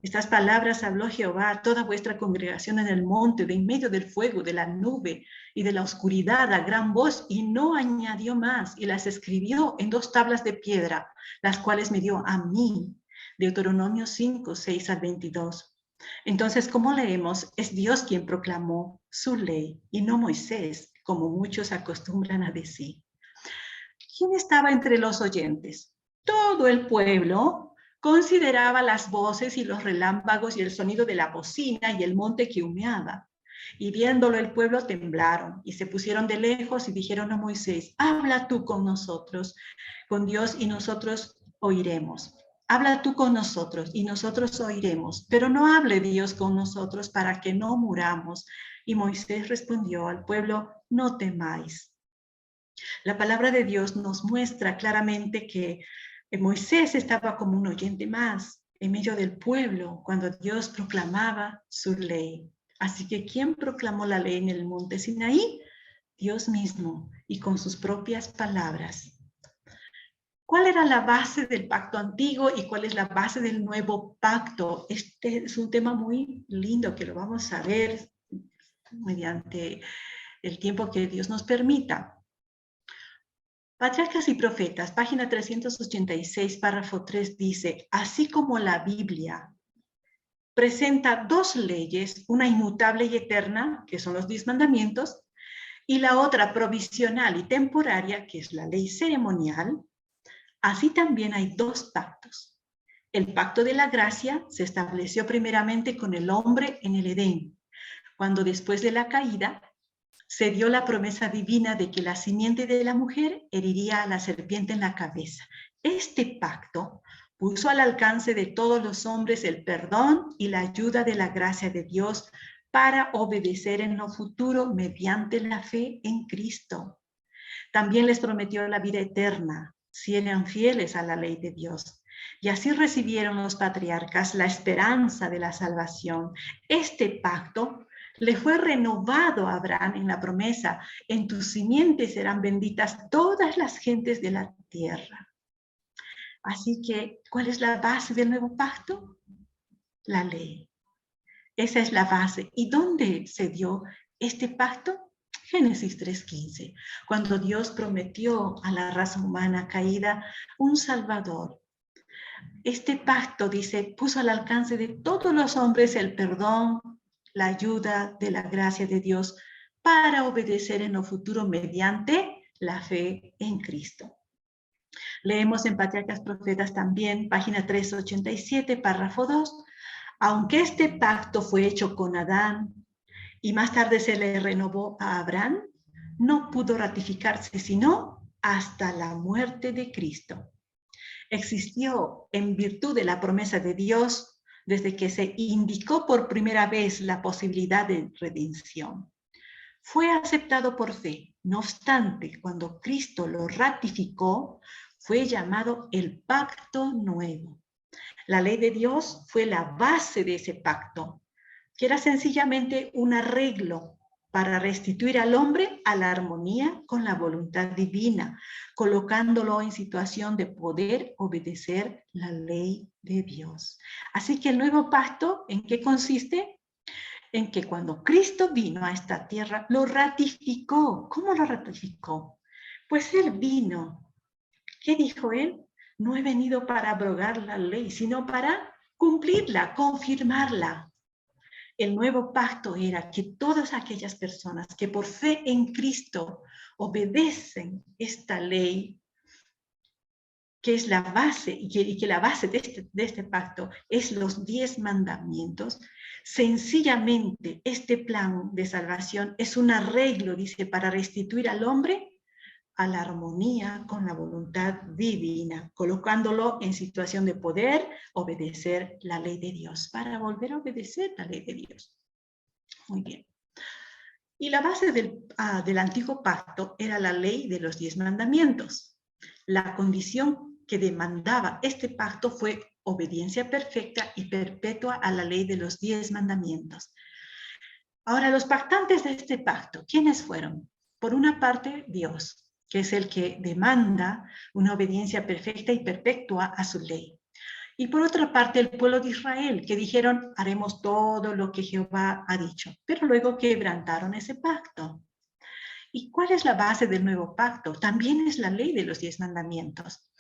Estas palabras habló Jehová a toda vuestra congregación en el monte, de en medio del fuego, de la nube y de la oscuridad, a gran voz, y no añadió más, y las escribió en 2 tablas de piedra, las cuales me dio a mí. Deuteronomio 5:6-22. Entonces, como leemos, es Dios quien proclamó su ley y no Moisés, como muchos acostumbran a decir. ¿Quién estaba entre los oyentes? Todo el pueblo consideraba las voces y los relámpagos y el sonido de la bocina y el monte que humeaba. Y viéndolo el pueblo temblaron y se pusieron de lejos y dijeron a Moisés, habla tú con nosotros, con Dios, y nosotros oiremos. Habla tú con nosotros y nosotros oiremos, pero no hable Dios con nosotros para que no muramos. Y Moisés respondió al pueblo, no temáis. La palabra de Dios nos muestra claramente que Moisés estaba como un oyente más en medio del pueblo cuando Dios proclamaba su ley. Así que ¿quién proclamó la ley en el monte Sinaí? Dios mismo, y con sus propias palabras. ¿Cuál era la base del pacto antiguo y cuál es la base del nuevo pacto? Este es un tema muy lindo que lo vamos a ver mediante el tiempo que Dios nos permita. Patriarcas y Profetas, página 386, párrafo 3 dice, así como la Biblia presenta dos leyes, una inmutable y eterna, que son los 10 mandamientos, y la otra provisional y temporaria, que es la ley ceremonial, así también hay dos pactos. El pacto de la gracia se estableció primeramente con el hombre en el Edén, cuando después de la caída se dio la promesa divina de que la simiente de la mujer heriría a la serpiente en la cabeza. Este pacto puso al alcance de todos los hombres el perdón y la ayuda de la gracia de Dios para obedecer en lo futuro mediante la fe en Cristo. También les prometió la vida eterna si eran fieles a la ley de Dios. Y así recibieron los patriarcas la esperanza de la salvación. Este pacto le fue renovado a Abraham en la promesa, en tus simientes serán benditas todas las gentes de la tierra. Así que, ¿cuál es la base del nuevo pacto? La ley. Esa es la base. ¿Y dónde se dio este pacto? Génesis 3:15, cuando Dios prometió a la raza humana caída un Salvador. Este pacto, dice, puso al alcance de todos los hombres el perdón, la ayuda de la gracia de Dios para obedecer en lo futuro mediante la fe en Cristo. Leemos en Patriarcas Profetas también, página 387, párrafo 2, aunque este pacto fue hecho con Adán y más tarde se le renovó a Abraham, no pudo ratificarse sino hasta la muerte de Cristo. Existió en virtud de la promesa de Dios desde que se indicó por primera vez la posibilidad de redención. Fue aceptado por fe. No obstante, cuando Cristo lo ratificó, fue llamado el pacto nuevo. La ley de Dios fue la base de ese pacto, que era sencillamente un arreglo para restituir al hombre a la armonía con la voluntad divina, colocándolo en situación de poder obedecer la ley de Dios. Así que el nuevo pacto, ¿en qué consiste? En que cuando Cristo vino a esta tierra, lo ratificó. ¿Cómo lo ratificó? Pues Él vino. ¿Qué dijo Él? No he venido para abrogar la ley, sino para cumplirla, confirmarla. El nuevo pacto era que todas aquellas personas que por fe en Cristo obedecen esta ley, que es la base, y que la base de este pacto es los 10 mandamientos, sencillamente este plan de salvación es un arreglo, dice, para restituir al hombre a la armonía con la voluntad divina, colocándolo en situación de poder obedecer la ley de Dios, para volver a obedecer la ley de Dios. Muy bien. Y la base del antiguo pacto era la ley de los 10 mandamientos. La condición que demandaba este pacto fue obediencia perfecta y perpetua a la ley de los 10 mandamientos. Ahora, los pactantes de este pacto, ¿quiénes fueron? Por una parte, Dios, que es el que demanda una obediencia perfecta y perpetua a su ley. Y por otra parte, el pueblo de Israel, que dijeron, haremos todo lo que Jehová ha dicho, pero luego quebrantaron ese pacto. ¿Y cuál es la base del nuevo pacto? También es la ley de los 10 mandamientos.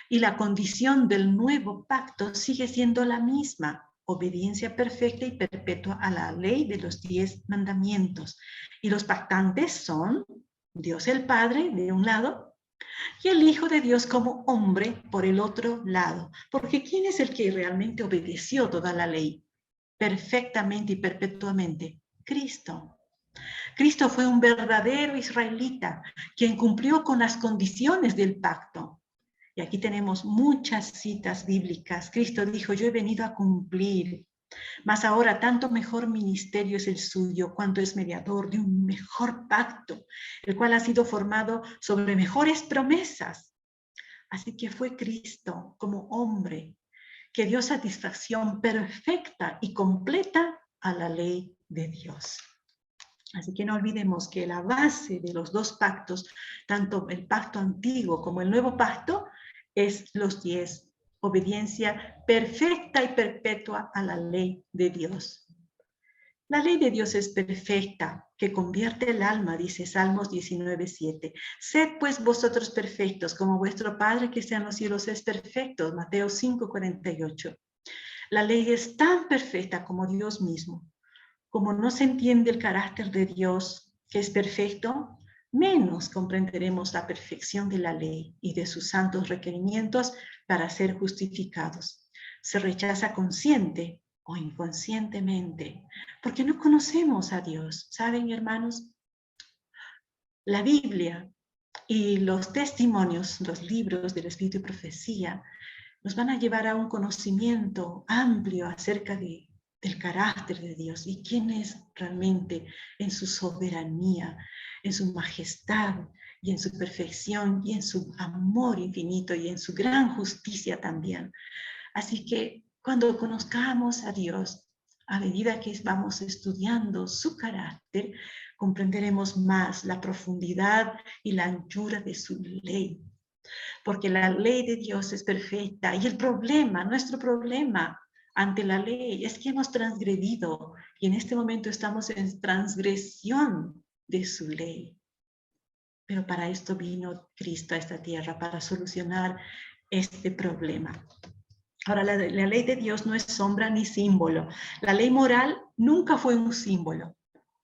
Y la condición del nuevo pacto sigue siendo la misma, obediencia perfecta y perpetua a la ley de los 10 mandamientos. Y los pactantes son Dios el Padre, de un lado, y el Hijo de Dios como hombre por el otro lado. Porque ¿quién es el que realmente obedeció toda la ley perfectamente y perpetuamente? Cristo. Cristo fue un verdadero israelita, quien cumplió con las condiciones del pacto. Y aquí tenemos muchas citas bíblicas. Cristo dijo, yo he venido a cumplir. Mas ahora tanto mejor ministerio es el suyo, cuanto es mediador de un mejor pacto, el cual ha sido formado sobre mejores promesas. Así que fue Cristo como hombre que dio satisfacción perfecta y completa a la ley de Dios. Así que no olvidemos que la base de los dos pactos, tanto el pacto antiguo como el nuevo pacto, es los 10. Obediencia perfecta y perpetua a la ley de Dios. La ley de Dios es perfecta, que convierte el alma, dice Salmos 19:7. Sed pues vosotros perfectos, como vuestro Padre que está en los cielos es perfecto, Mateo 5:48. La ley es tan perfecta como Dios mismo. Como no se entiende el carácter de Dios, que es perfecto, menos comprenderemos la perfección de la ley y de sus santos requerimientos para ser justificados. Se rechaza consciente o inconscientemente, porque no conocemos a Dios. ¿Saben, hermanos? La Biblia y los testimonios, los libros del Espíritu y Profecía, nos van a llevar a un conocimiento amplio acerca del carácter de Dios y quién es realmente en su soberanía, en su majestad y en su perfección y en su amor infinito y en su gran justicia también. Así que cuando conozcamos a Dios, a medida que vamos estudiando su carácter, comprenderemos más la profundidad y la anchura de su ley. Porque la ley de Dios es perfecta y el problema, nuestro problema ante la ley es que hemos transgredido y en este momento estamos en transgresión de su ley. Pero para esto vino Cristo a esta tierra, para solucionar este problema. Ahora, la ley de Dios no es sombra ni símbolo. La ley moral nunca fue un símbolo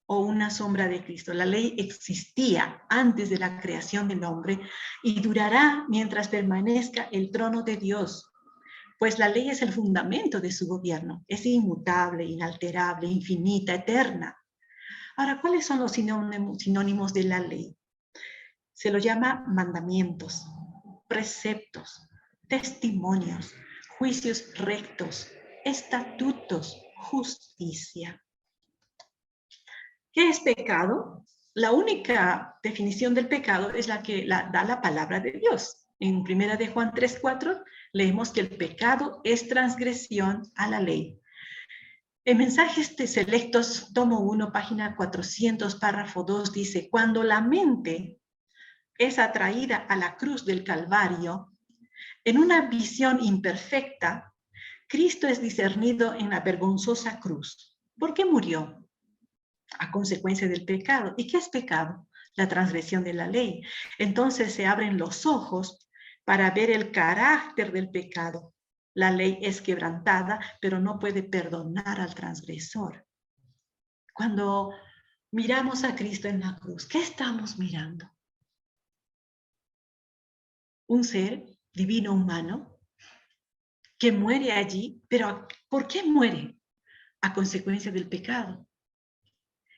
o una sombra de Cristo. La ley existía antes de la creación del hombre y durará mientras permanezca el trono de Dios, pues la ley es el fundamento de su gobierno. Es inmutable, inalterable, infinita, eterna. Ahora, ¿cuáles son los sinónimos de la ley? Se lo llama mandamientos, preceptos, testimonios, juicios rectos, estatutos, justicia. ¿Qué es pecado? La única definición del pecado es la que da la palabra de Dios. En 1 de Juan 3:4 leemos que el pecado es transgresión a la ley. En Mensajes Selectos, tomo 1, página 400, párrafo 2, dice: cuando la mente es atraída a la cruz del Calvario, en una visión imperfecta, Cristo es discernido en la vergonzosa cruz. ¿Por qué murió? A consecuencia del pecado. ¿Y qué es pecado? La transgresión de la ley. Entonces se abren los ojos para ver el carácter del pecado. La ley es quebrantada, pero no puede perdonar al transgresor. Cuando miramos a Cristo en la cruz, ¿qué estamos mirando? Un ser divino humano que muere allí, pero ¿por qué muere? A consecuencia del pecado.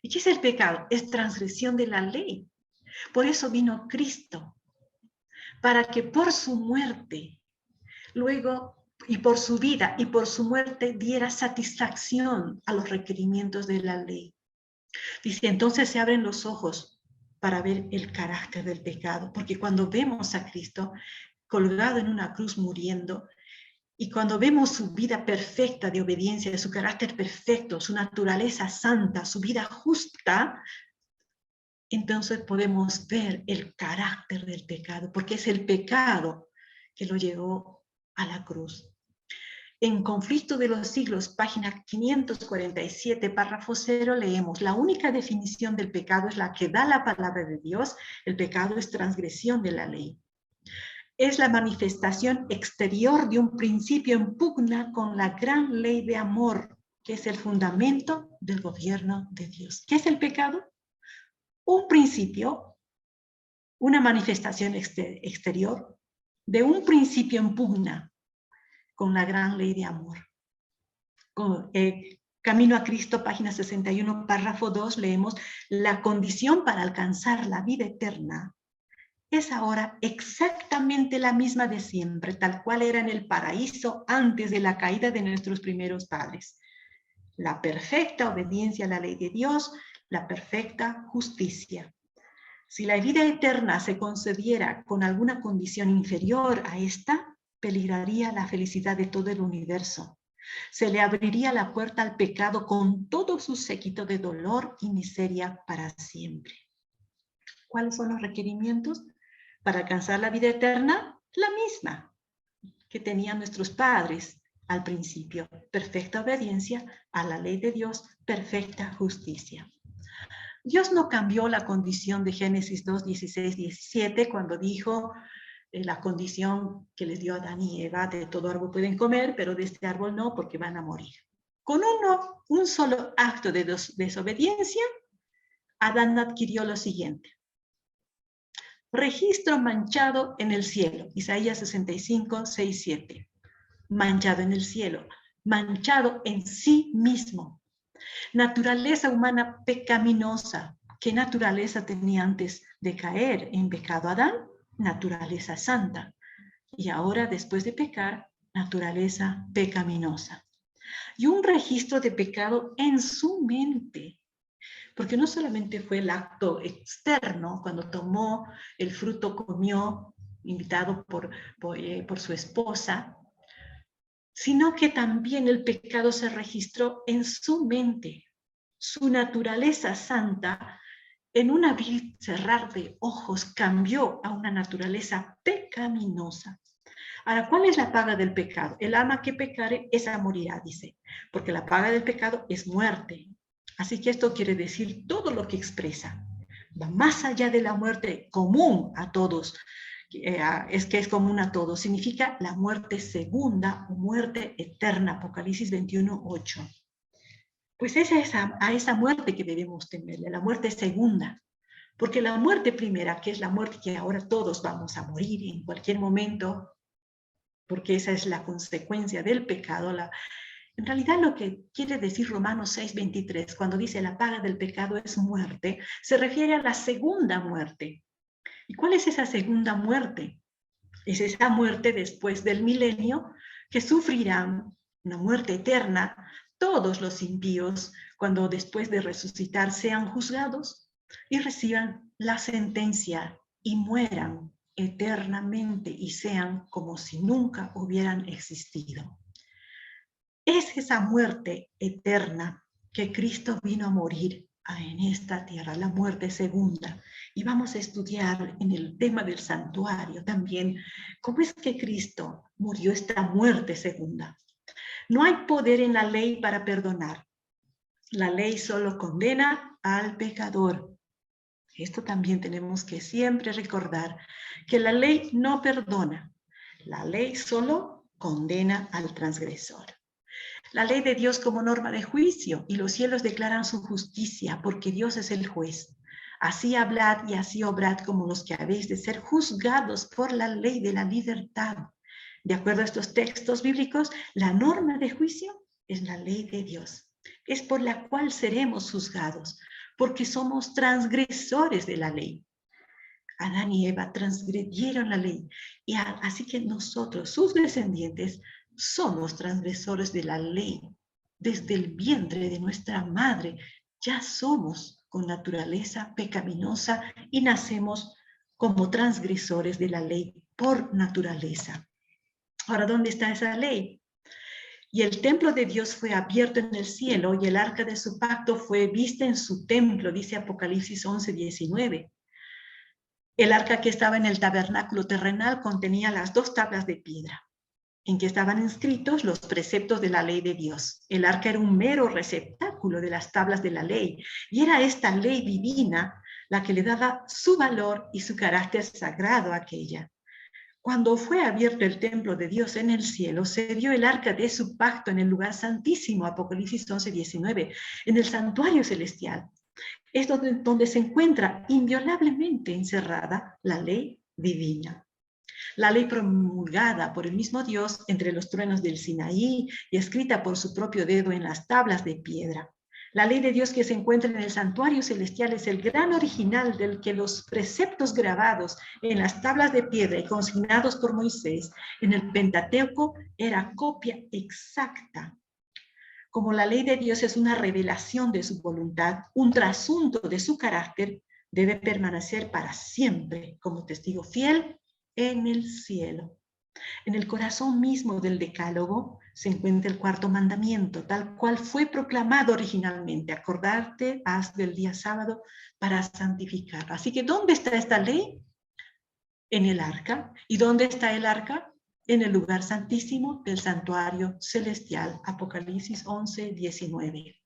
¿Y qué es el pecado? Es transgresión de la ley. Por eso vino Cristo, para que por su muerte, luego, y por su vida y por su muerte, diera satisfacción a los requerimientos de la ley. Dice, entonces se abren los ojos para ver el carácter del pecado, porque cuando vemos a Cristo colgado en una cruz muriendo, y cuando vemos su vida perfecta de obediencia, su carácter perfecto, su naturaleza santa, su vida justa, entonces podemos ver el carácter del pecado, porque es el pecado que lo llevó a la cruz. En Conflicto de los Siglos, página 547, párrafo 0, leemos: la única definición del pecado es la que da la palabra de Dios. El pecado es transgresión de la ley. Es la manifestación exterior de un principio en pugna con la gran ley de amor, que es el fundamento del gobierno de Dios. ¿Qué es el pecado? Un principio, una manifestación exterior de un principio en pugna con la gran ley de amor. Camino a Cristo, página 61, párrafo 2, leemos: la condición para alcanzar la vida eterna es ahora exactamente la misma de siempre, tal cual era en el paraíso antes de la caída de nuestros primeros padres. La perfecta obediencia a la ley de Dios, la perfecta justicia. Si la vida eterna se concediera con alguna condición inferior a esta, peligraría la felicidad de todo el universo. Se le abriría la puerta al pecado con todo su séquito de dolor y miseria para siempre. ¿Cuáles son los requerimientos para alcanzar la vida eterna? La misma. que tenían nuestros padres al principio. Perfecta obediencia a la ley de Dios, perfecta justicia. Dios no cambió la condición de Génesis 2, 16, 17 cuando dijo la condición que les dio Adán y Eva: de todo árbol pueden comer, pero de este árbol no, porque van a morir. Con un solo acto de desobediencia, Adán adquirió lo siguiente: registro manchado en el cielo. Isaías 65, 6, 7. Manchado en el cielo, manchado en sí mismo. Naturaleza humana pecaminosa. ¿Qué naturaleza tenía antes de caer en pecado Adán? Naturaleza santa. Y ahora, después de pecar, naturaleza pecaminosa. Y un registro de pecado en su mente. Porque no solamente fue el acto externo, cuando tomó el fruto, comió, invitado por su esposa, sino que también el pecado se registró en su mente. Su naturaleza santa, en un abrir cerrar de ojos, cambió a una naturaleza pecaminosa. Ahora, ¿cuál es la paga del pecado? El alma que pecare, esa morirá, dice, porque la paga del pecado es muerte. Así que esto quiere decir todo lo que expresa. Va más allá de la muerte común a todos, es que es común a todos. Significa la muerte segunda o muerte eterna, Apocalipsis 21, 8. Pues es a esa muerte que debemos temerle, la muerte segunda. Porque la muerte primera, que es la muerte que ahora todos vamos a morir en cualquier momento, porque esa es la consecuencia del pecado. En realidad lo que quiere decir Romanos 6, 23, cuando dice la paga del pecado es muerte, se refiere a la segunda muerte. ¿Y cuál es esa segunda muerte? Es esa muerte después del milenio que sufrirán una muerte eterna todos los impíos cuando después de resucitar sean juzgados y reciban la sentencia y mueran eternamente y sean como si nunca hubieran existido. Es esa muerte eterna que Cristo vino a morir en esta tierra, la muerte segunda. Y vamos a estudiar en el tema del santuario también cómo es que Cristo murió esta muerte segunda. No hay poder en la ley para perdonar. La ley solo condena al pecador. Esto también tenemos que siempre recordar, que la ley no perdona. La ley solo condena al transgresor. La ley de Dios como norma de juicio, y los cielos declaran su justicia, porque Dios es el juez. Así hablad y así obrad como los que habéis de ser juzgados por la ley de la libertad. De acuerdo a estos textos bíblicos, la norma de juicio es la ley de Dios. Es por la cual seremos juzgados, porque somos transgresores de la ley. Adán y Eva transgredieron la ley, y así que nosotros, sus descendientes, somos transgresores de la ley. Desde el vientre de nuestra madre ya somos con naturaleza pecaminosa y nacemos como transgresores de la ley por naturaleza. Ahora, ¿dónde está esa ley? Y el templo de Dios fue abierto en el cielo y el arca de su pacto fue vista en su templo, dice Apocalipsis 11, 19. El arca que estaba en el tabernáculo terrenal contenía las 2 tablas de piedra, en que estaban inscritos los preceptos de la ley de Dios. El arca era un mero receptáculo de las tablas de la ley, y era esta ley divina la que le daba su valor y su carácter sagrado a aquella. Cuando fue abierto el templo de Dios en el cielo, se vio el arca de su pacto en el lugar santísimo, Apocalipsis 11, 19, en el santuario celestial. Es donde se encuentra inviolablemente encerrada la ley divina. La ley promulgada por el mismo Dios entre los truenos del Sinaí y escrita por su propio dedo en las tablas de piedra. La ley de Dios que se encuentra en el santuario celestial es el gran original del que los preceptos grabados en las tablas de piedra y consignados por Moisés en el Pentateuco era copia exacta. Como la ley de Dios es una revelación de su voluntad, un trasunto de su carácter, debe permanecer para siempre como testigo fiel en el cielo. En el corazón mismo del decálogo se encuentra el 4º mandamiento, tal cual fue proclamado originalmente: acordarte haz del día sábado para santificar. Así que, ¿dónde está esta ley? En el arca. ¿Y dónde está el arca? en el lugar santísimo del santuario celestial. Apocalipsis 11, 19.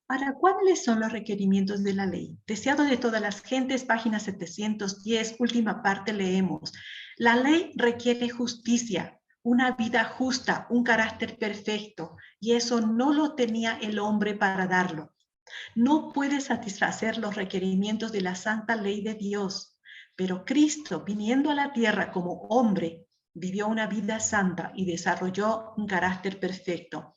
Ahora, ¿cuáles son los requerimientos de la ley? Deseado de todas las gentes, página 710, última parte leemos. La ley requiere justicia, una vida justa, un carácter perfecto, y eso no lo tenía el hombre para darlo. No puede satisfacer los requerimientos de la santa ley de Dios, pero Cristo, viniendo a la tierra como hombre, vivió una vida santa y desarrolló un carácter perfecto.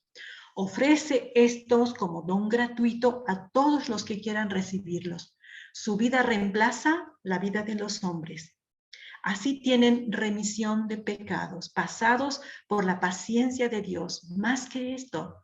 Ofrece estos como don gratuito a todos los que quieran recibirlos. Su vida reemplaza la vida de los hombres. Así tienen remisión de pecados pasados por la paciencia de Dios. Más que esto,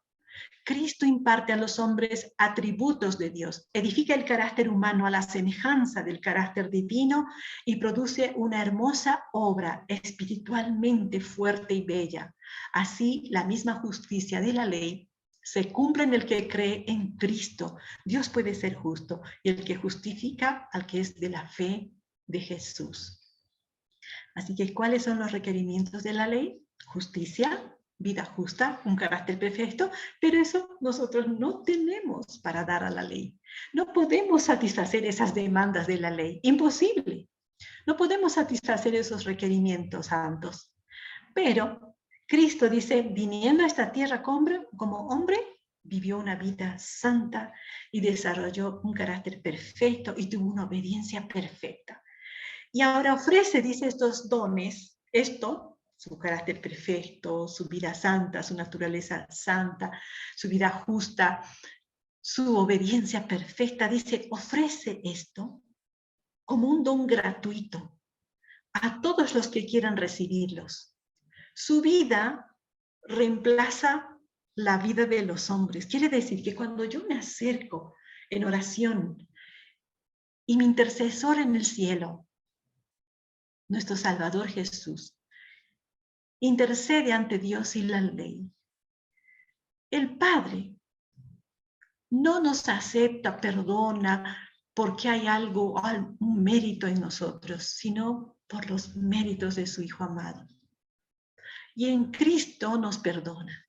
Cristo imparte a los hombres atributos de Dios, edifica el carácter humano a la semejanza del carácter divino y produce una hermosa obra espiritualmente fuerte y bella. Así, la misma justicia de la ley se cumple en el que cree en Cristo. Dios puede ser justo y el que justifica al que es de la fe de Jesús. Así que, ¿cuáles son los requerimientos de la ley? Justicia, vida justa, un carácter perfecto, pero eso nosotros no tenemos para dar a la ley. No podemos satisfacer esas demandas de la ley, imposible. No podemos satisfacer esos requerimientos santos. Pero Cristo dice, viniendo a esta tierra como hombre, vivió una vida santa y desarrolló un carácter perfecto y tuvo una obediencia perfecta. Y ahora ofrece, dice, estos dones, su carácter perfecto, su vida santa, su naturaleza santa, su vida justa, su obediencia perfecta, dice, ofrece esto como un don gratuito a todos los que quieran recibirlos. Su vida reemplaza la vida de los hombres. Quiere decir que cuando yo me acerco en oración y mi intercesor en el cielo, nuestro Salvador Jesús, intercede ante Dios y la ley, el Padre no nos acepta, perdona, porque hay un mérito en nosotros, sino por los méritos de su Hijo amado. Y en Cristo nos perdona,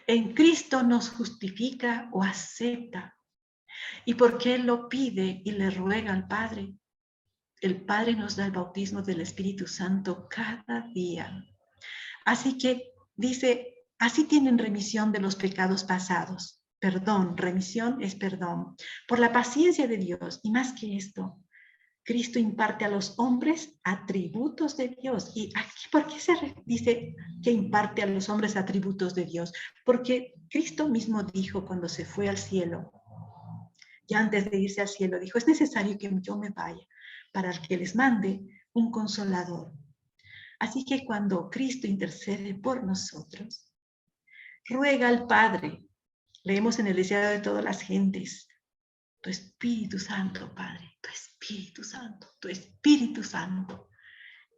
en Cristo nos justifica o acepta. Y porque Él lo pide y le ruega al Padre, el Padre nos da el bautismo del Espíritu Santo cada día. Así que dice, así tienen remisión de los pecados pasados. Perdón, remisión es perdón. Por la paciencia de Dios, y más que esto, Cristo imparte a los hombres atributos de Dios. ¿Y aquí por qué se dice que imparte a los hombres atributos de Dios? Porque Cristo mismo dijo cuando se fue al cielo, ya antes de irse al cielo, dijo, es necesario que yo me vaya para que les mande un consolador. Así que cuando Cristo intercede por nosotros, ruega al Padre, leemos en el deseado de todas las gentes, tu Espíritu Santo, Padre, tu Espíritu Santo, tu Espíritu Santo.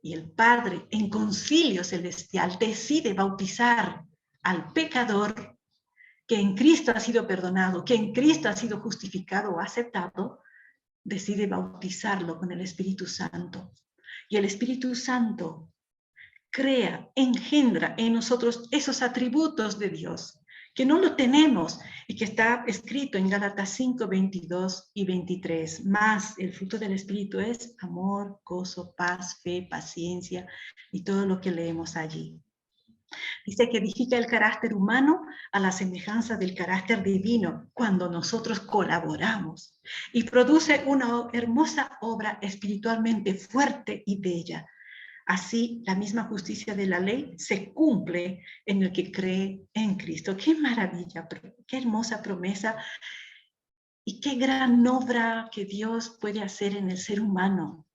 Y el Padre, en concilio celestial, decide bautizar al pecador que en Cristo ha sido perdonado, que en Cristo ha sido justificado o aceptado, decide bautizarlo con el Espíritu Santo. Y el Espíritu Santo crea, engendra en nosotros esos atributos de Dios, que no lo tenemos y que está escrito en Gálatas 5, 22 y 23. Más el fruto del Espíritu es amor, gozo, paz, fe, paciencia y todo lo que leemos allí. Dice que edifica el carácter humano a la semejanza del carácter divino cuando nosotros colaboramos y produce una hermosa obra espiritualmente fuerte y bella. Así, la misma justicia de la ley se cumple en el que cree en Cristo. ¡Qué maravilla! ¡Qué hermosa promesa! Y qué gran obra que Dios puede hacer en el ser humano.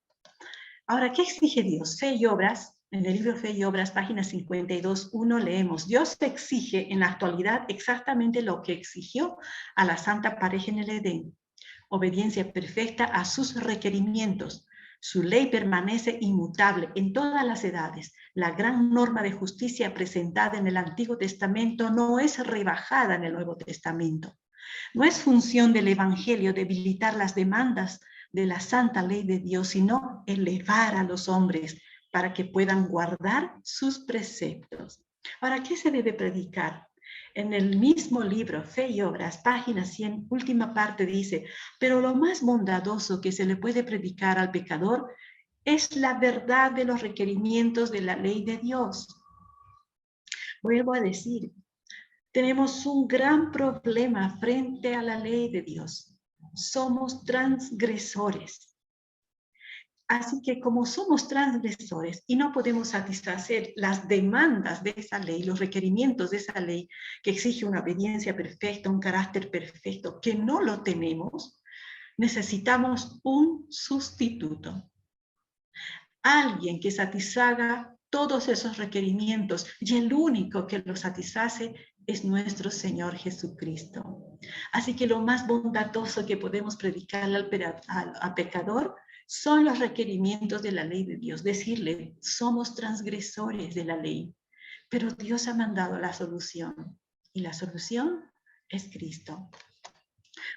Ahora, ¿qué exige Dios? Fe y obras. En el libro Fe y Obras, página 52:1, leemos, Dios exige en la actualidad exactamente lo que exigió a la santa pareja en el Edén. Obediencia perfecta a sus requerimientos. Su ley permanece inmutable en todas las edades. La gran norma de justicia presentada en el Antiguo Testamento no es rebajada en el Nuevo Testamento. No es función del Evangelio debilitar las demandas de la santa ley de Dios, sino elevar a los hombres para que puedan guardar sus preceptos. ¿Para qué se debe predicar? En el mismo libro, Fe y Obras, página 100, última parte dice, pero lo más bondadoso que se le puede predicar al pecador es la verdad de los requerimientos de la ley de Dios. Vuelvo a decir, tenemos un gran problema frente a la ley de Dios. Somos transgresores. Así que como somos transgresores y no podemos satisfacer las demandas de esa ley, los requerimientos de esa ley que exige una obediencia perfecta, un carácter perfecto, que no lo tenemos, necesitamos un sustituto. Alguien que satisfaga todos esos requerimientos, y el único que los satisface es nuestro Señor Jesucristo. Así que lo más bondadoso que podemos predicarle al pecador son los requerimientos de la ley de Dios. Decirle, somos transgresores de la ley, pero Dios ha mandado la solución, y la solución es Cristo.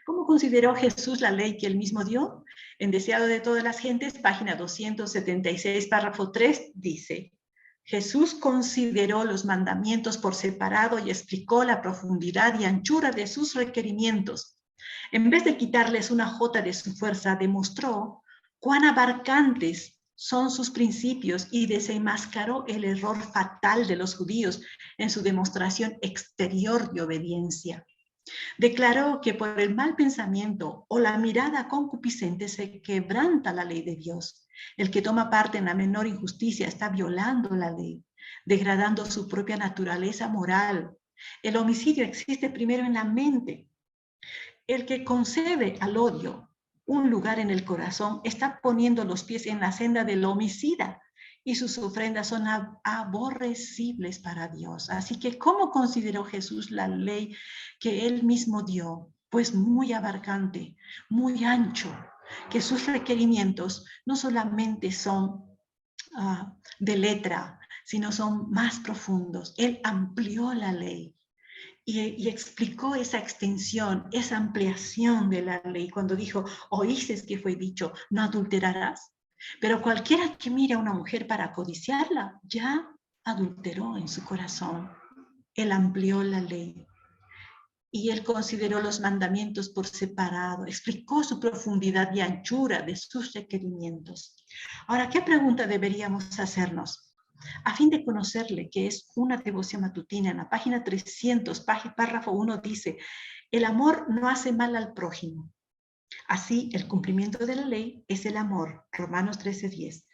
¿Cómo consideró Jesús la ley que él mismo dio? En Deseado de todas las gentes, página 276, párrafo 3, dice, Jesús consideró los mandamientos por separado y explicó la profundidad y anchura de sus requerimientos. En vez de quitarles una jota de su fuerza, demostró cuán abarcantes son sus principios y desenmascaró el error fatal de los judíos en su demostración exterior de obediencia. Declaró que por el mal pensamiento o la mirada concupiscente se quebranta la ley de Dios. El que toma parte en la menor injusticia está violando la ley, degradando su propia naturaleza moral. El homicidio existe primero en la mente. El que concede al odio un lugar en el corazón está poniendo los pies en la senda del homicida, y sus ofrendas son aborrecibles para Dios. Así que, ¿cómo consideró Jesús la ley que él mismo dio? Pues muy abarcante, muy ancho, que sus requerimientos no solamente son de letra, sino son más profundos. Él amplió la ley y explicó esa extensión, esa ampliación de la ley cuando dijo, oíste que fue dicho, no adulterarás. Pero cualquiera que mire a una mujer para codiciarla, ya adulteró en su corazón. Él amplió la ley y él consideró los mandamientos por separado, explicó su profundidad y anchura de sus requerimientos. Ahora, ¿qué pregunta deberíamos hacernos? A fin de conocerle, que es una devoción matutina, en la página 300, párrafo 1 dice, el amor no hace mal al prójimo. Así, el cumplimiento de la ley es el amor, Romanos 13:10.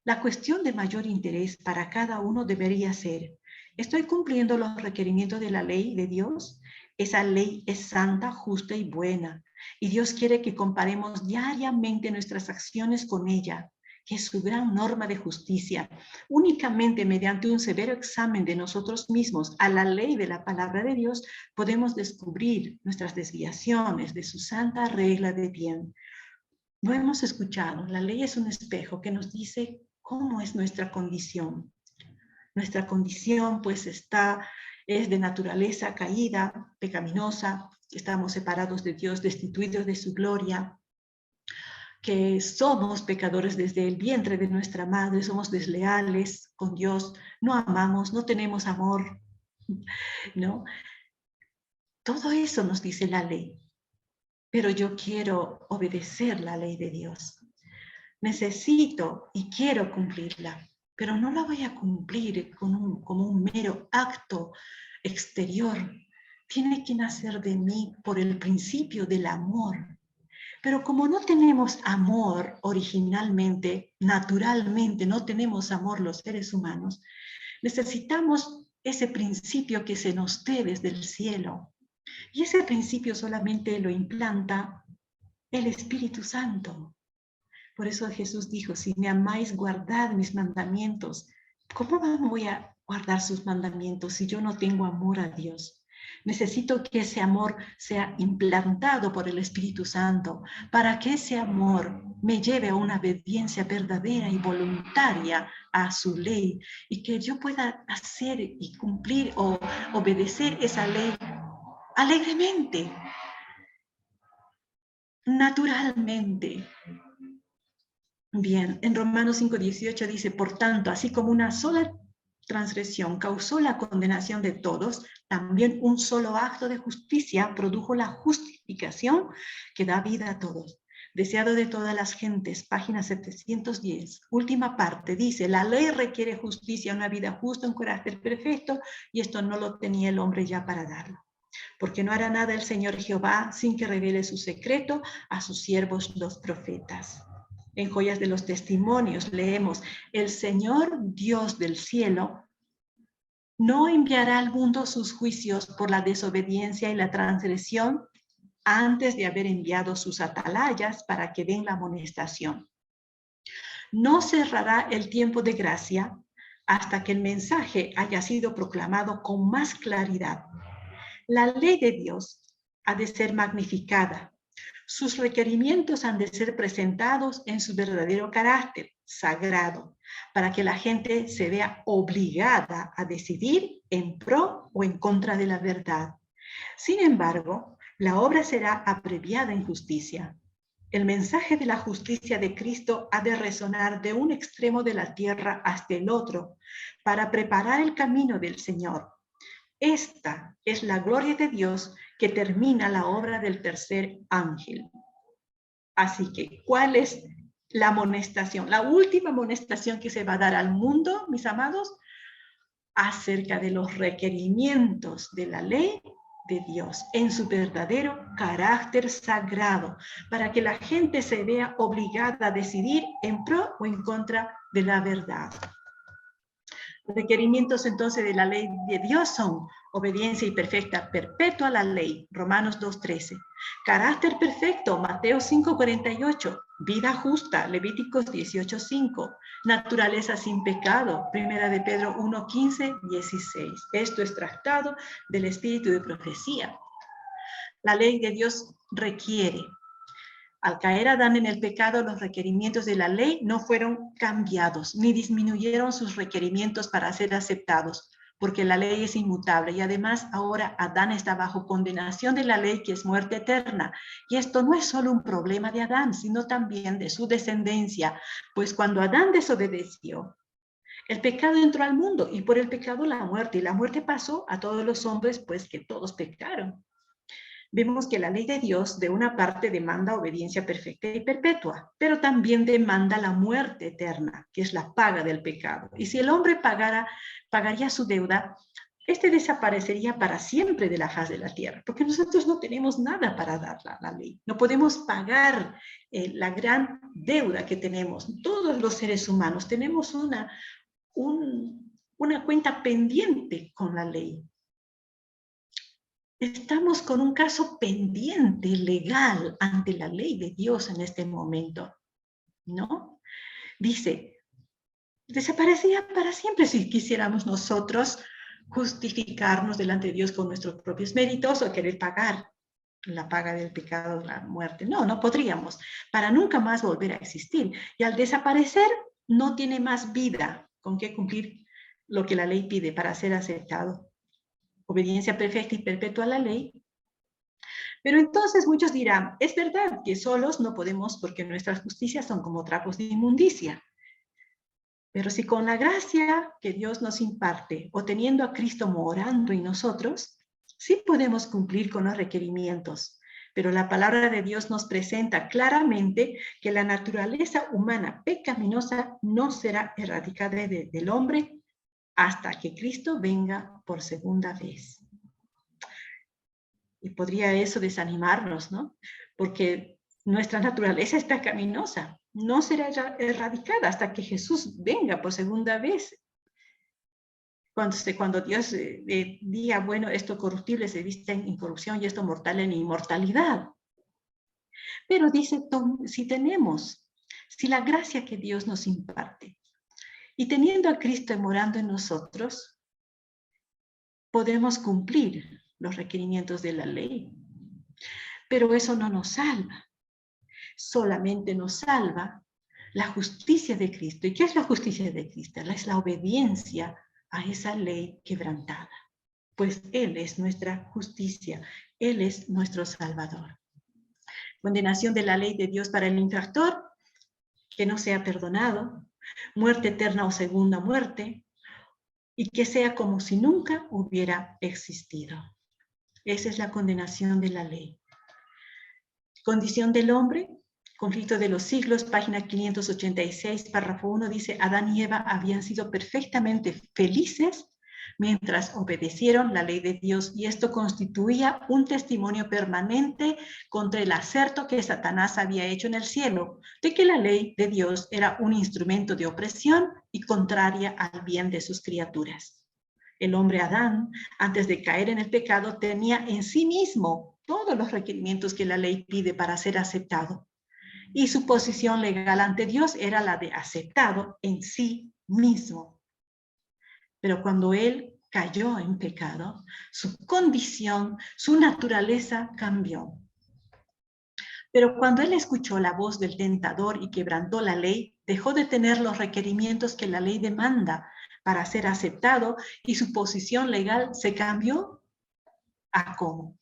La cuestión de mayor interés para cada uno debería ser, ¿estoy cumpliendo los requerimientos de la ley de Dios? Esa ley es santa, justa y buena, y Dios quiere que comparemos diariamente nuestras acciones con ella, que es su gran norma de justicia. Únicamente mediante un severo examen de nosotros mismos a la ley de la palabra de Dios podemos descubrir nuestras desviaciones de su santa regla de bien. Lo hemos escuchado, la ley es un espejo que nos dice cómo es nuestra condición. Nuestra condición pues es de naturaleza caída, pecaminosa, estamos separados de Dios, destituidos de su gloria, que somos pecadores desde el vientre de nuestra madre, somos desleales con Dios, no amamos, no tenemos amor, ¿no? Todo eso nos dice la ley, pero yo quiero obedecer la ley de Dios. Necesito y quiero cumplirla, pero no la voy a cumplir como un mero acto exterior. Tiene que nacer de mí por el principio del amor. Pero como no tenemos amor originalmente, naturalmente, no tenemos amor los seres humanos, necesitamos ese principio que se nos dé desde el cielo. Y ese principio solamente lo implanta el Espíritu Santo. Por eso Jesús dijo, si me amáis, guardad mis mandamientos. ¿Cómo voy a guardar sus mandamientos si yo no tengo amor a Dios? Necesito que ese amor sea implantado por el Espíritu Santo para que ese amor me lleve a una obediencia verdadera y voluntaria a su ley y que yo pueda hacer y cumplir o obedecer esa ley alegremente, naturalmente. Bien, en Romanos 5:18 dice, por tanto, así como una sola transgresión causó la condenación de todos, también un solo acto de justicia produjo la justificación que da vida a todos. Deseado de todas las gentes, página 710, última parte, dice, la ley requiere justicia, una vida justa, un carácter perfecto, y esto no lo tenía el hombre ya para darlo. Porque no hará nada el Señor Jehová sin que revele su secreto a sus siervos los profetas. En Joyas de los Testimonios leemos, el Señor Dios del cielo no enviará al mundo sus juicios por la desobediencia y la transgresión antes de haber enviado sus atalayas para que den la amonestación. No cerrará el tiempo de gracia hasta que el mensaje haya sido proclamado con más claridad. La ley de Dios ha de ser magnificada. Sus requerimientos han de ser presentados en su verdadero carácter sagrado, para que la gente se vea obligada a decidir en pro o en contra de la verdad. Sin embargo, la obra será abreviada en justicia. El mensaje de la justicia de Cristo ha de resonar de un extremo de la tierra hasta el otro, para preparar el camino del Señor. Esta es la gloria de Dios que termina la obra del tercer ángel. Así que, ¿cuál es la amonestación? La última amonestación que se va a dar al mundo, mis amados, acerca de los requerimientos de la ley de Dios en su verdadero carácter sagrado, para que la gente se vea obligada a decidir en pro o en contra de la verdad. Los requerimientos entonces de la ley de Dios son obediencia y perfecta perpetua a la ley, Romanos 2:13. Carácter perfecto, Mateo 5:48. Vida justa, Levíticos 18:5. Naturaleza sin pecado, Primera de Pedro 1:15-16. Esto es tratado del espíritu de profecía. La ley de Dios requiere. Al caer Adán en el pecado, los requerimientos de la ley no fueron cambiados, ni disminuyeron sus requerimientos para ser aceptados, porque la ley es inmutable y además ahora Adán está bajo condenación de la ley que es muerte eterna. Y esto no es solo un problema de Adán, sino también de su descendencia, pues cuando Adán desobedeció, el pecado entró al mundo y por el pecado la muerte, y la muerte pasó a todos los hombres, pues que todos pecaron. Vemos que la ley de Dios de una parte demanda obediencia perfecta y perpetua, pero también demanda la muerte eterna, que es la paga del pecado. Y si el hombre pagaría su deuda, este desaparecería para siempre de la faz de la tierra, porque nosotros no tenemos nada para dar la ley. No podemos pagar la gran deuda que tenemos. Todos los seres humanos tenemos una cuenta pendiente con la ley. Estamos con un caso pendiente legal ante la ley de Dios en este momento, ¿no? Dice, desaparecería para siempre si quisiéramos nosotros justificarnos delante de Dios con nuestros propios méritos o querer pagar la paga del pecado, la muerte. No, no podríamos, para nunca más volver a existir. Y al desaparecer, no tiene más vida con qué cumplir lo que la ley pide para ser aceptado. Obediencia perfecta y perpetua a la ley. Pero entonces muchos dirán, es verdad que solos no podemos porque nuestras justicias son como trapos de inmundicia. Pero si con la gracia que Dios nos imparte o teniendo a Cristo morando en nosotros, sí podemos cumplir con los requerimientos. Pero la palabra de Dios nos presenta claramente que la naturaleza humana pecaminosa no será erradicada del hombre hasta que Cristo venga por segunda vez. Y podría eso desanimarnos, ¿no? Porque nuestra naturaleza es pecaminosa, no será erradicada hasta que Jesús venga por segunda vez. Cuando Dios diga, bueno, esto corruptible se viste en incorrupción y esto mortal en inmortalidad. Pero dice, si la gracia que Dios nos imparte y teniendo a Cristo morando en nosotros, podemos cumplir los requerimientos de la ley. Pero eso no nos salva. Solamente nos salva la justicia de Cristo. ¿Y qué es la justicia de Cristo? Es la obediencia a esa ley quebrantada. Pues Él es nuestra justicia. Él es nuestro Salvador. Condenación de la ley de Dios para el infractor. que no sea perdonado, muerte eterna o segunda muerte, y que sea como si nunca hubiera existido. Esa es la condenación de la ley. Condición del hombre, conflicto de los siglos, página 586, párrafo 1, dice: Adán y Eva habían sido perfectamente felices mientras obedecieron la ley de Dios, y esto constituía un testimonio permanente contra el aserto que Satanás había hecho en el cielo, de que la ley de Dios era un instrumento de opresión y contraria al bien de sus criaturas. El hombre Adán, antes de caer en el pecado, tenía en sí mismo todos los requerimientos que la ley pide para ser aceptado, y su posición legal ante Dios era la de aceptado en sí mismo. Pero cuando él cayó en pecado, su condición, su naturaleza cambió. Pero cuando él escuchó la voz del tentador y quebrantó la ley, dejó de tener los requerimientos que la ley demanda para ser aceptado, y su posición legal se cambió a ¿cómo?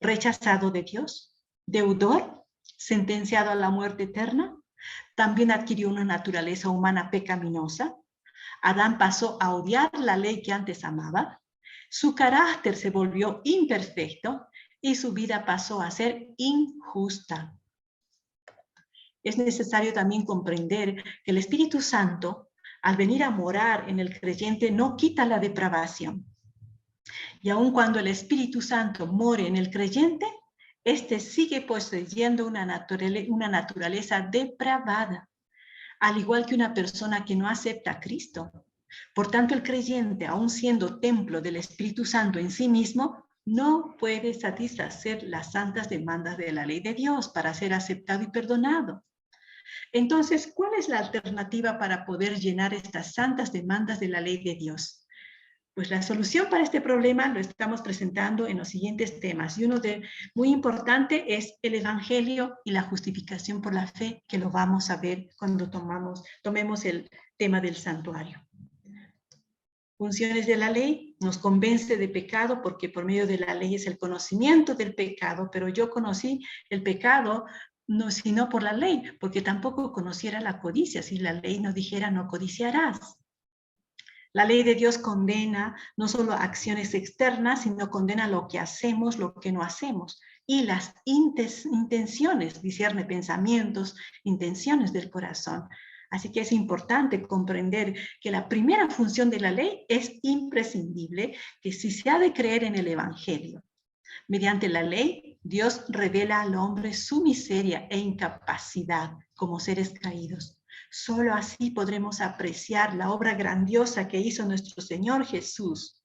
Rechazado de Dios, deudor, sentenciado a la muerte eterna. También adquirió una naturaleza humana pecaminosa. Adán pasó a odiar la ley que antes amaba, su carácter se volvió imperfecto y su vida pasó a ser injusta. Es necesario también comprender que el Espíritu Santo, al venir a morar en el creyente, no quita la depravación. Y aun cuando el Espíritu Santo more en el creyente, éste sigue poseyendo una naturaleza depravada, al igual que una persona que no acepta a Cristo. Por tanto, el creyente, aun siendo templo del Espíritu Santo en sí mismo, no puede satisfacer las santas demandas de la ley de Dios para ser aceptado y perdonado. Entonces, ¿cuál es la alternativa para poder llenar estas santas demandas de la ley de Dios? Pues la solución para este problema lo estamos presentando en los siguientes temas, y uno muy importante es el Evangelio y la justificación por la fe, que lo vamos a ver cuando tomemos el tema del santuario. Funciones de la ley: nos convence de pecado porque por medio de la ley es el conocimiento del pecado, pero yo conocí el pecado no sino por la ley, porque tampoco conociera la codicia si la ley no dijera no codiciarás. La ley de Dios condena no solo acciones externas, sino condena lo que hacemos, lo que no hacemos, y las intenciones, discierne pensamientos, intenciones del corazón. Así que es importante comprender que la primera función de la ley es imprescindible, que si se ha de creer en el Evangelio. Mediante la ley, Dios revela al hombre su miseria e incapacidad como seres caídos. Solo así podremos apreciar la obra grandiosa que hizo nuestro Señor Jesús.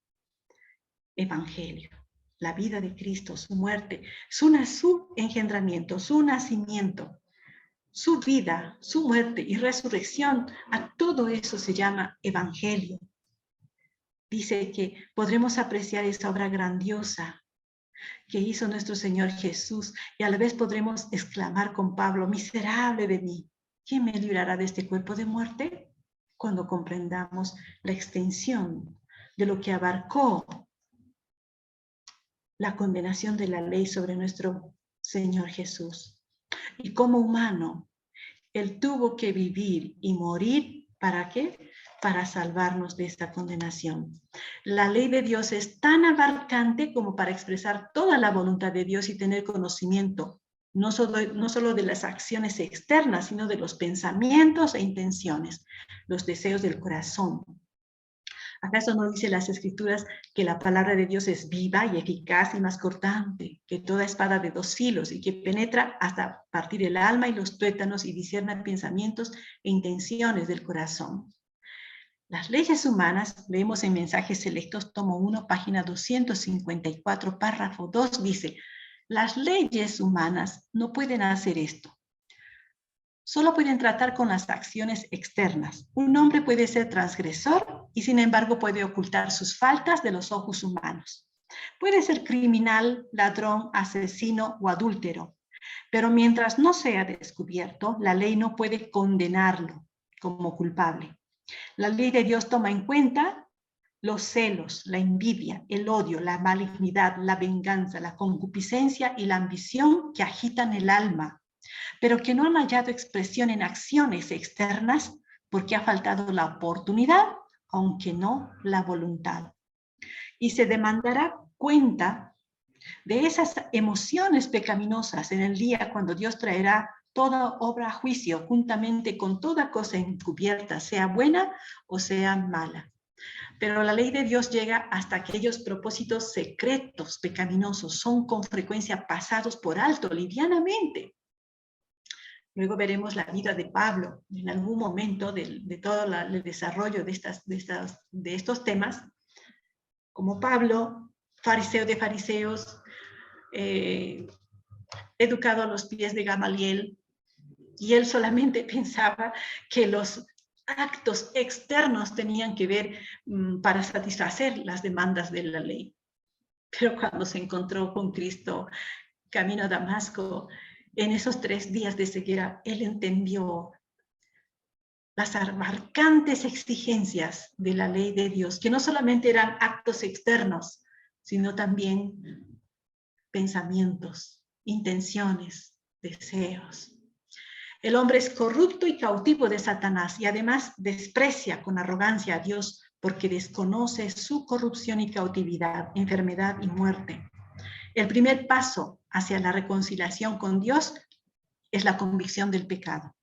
Evangelio, la vida de Cristo, su muerte, su engendramiento, su nacimiento, su vida, su muerte y resurrección, a todo eso se llama Evangelio. Dice que podremos apreciar esa obra grandiosa que hizo nuestro Señor Jesús, y a la vez podremos exclamar con Pablo: miserable de mí, ¿quién me librará de este cuerpo de muerte? Cuando comprendamos la extensión de lo que abarcó la condenación de la ley sobre nuestro Señor Jesús. Y como humano, Él tuvo que vivir y morir, ¿para qué? Para salvarnos de esta condenación. La ley de Dios es tan abarcante como para expresar toda la voluntad de Dios y tener conocimiento, no solo de las acciones externas, sino de los pensamientos e intenciones, los deseos del corazón. ¿Acaso no dice las Escrituras que la palabra de Dios es viva y eficaz y más cortante que toda espada de 2 filos, y que penetra hasta partir el alma y los tuétanos y discierne pensamientos e intenciones del corazón? Las leyes humanas, leemos en Mensajes Selectos, tomo 1, página 254, párrafo 2, dice: las leyes humanas no pueden hacer esto. Solo pueden tratar con las acciones externas. Un hombre puede ser transgresor y sin embargo puede ocultar sus faltas de los ojos humanos. Puede ser criminal, ladrón, asesino o adúltero, pero mientras no sea descubierto, la ley no puede condenarlo como culpable. La ley de Dios toma en cuenta los celos, la envidia, el odio, la malignidad, la venganza, la concupiscencia y la ambición que agitan el alma. pero que no han hallado expresión en acciones externas porque ha faltado la oportunidad, aunque no la voluntad. Y se demandará cuenta de esas emociones pecaminosas en el día cuando Dios traerá toda obra a juicio, juntamente con toda cosa encubierta, sea buena o sea mala. Pero la ley de Dios llega hasta aquellos propósitos secretos, pecaminosos, son con frecuencia pasados por alto, livianamente. Luego veremos la vida de Pablo en algún momento de todo el desarrollo de estos temas, como Pablo, fariseo de fariseos, educado a los pies de Gamaliel, y él solamente pensaba que los actos externos tenían que ver para satisfacer las demandas de la ley. Pero cuando se encontró con Cristo camino a Damasco, en esos 3 días de ceguera, él entendió las abarcantes exigencias de la ley de Dios, que no solamente eran actos externos, sino también pensamientos, intenciones, deseos. El hombre es corrupto y cautivo de Satanás y además desprecia con arrogancia a Dios porque desconoce su corrupción y cautividad, enfermedad y muerte. El primer paso hacia la reconciliación con Dios es la convicción del pecado.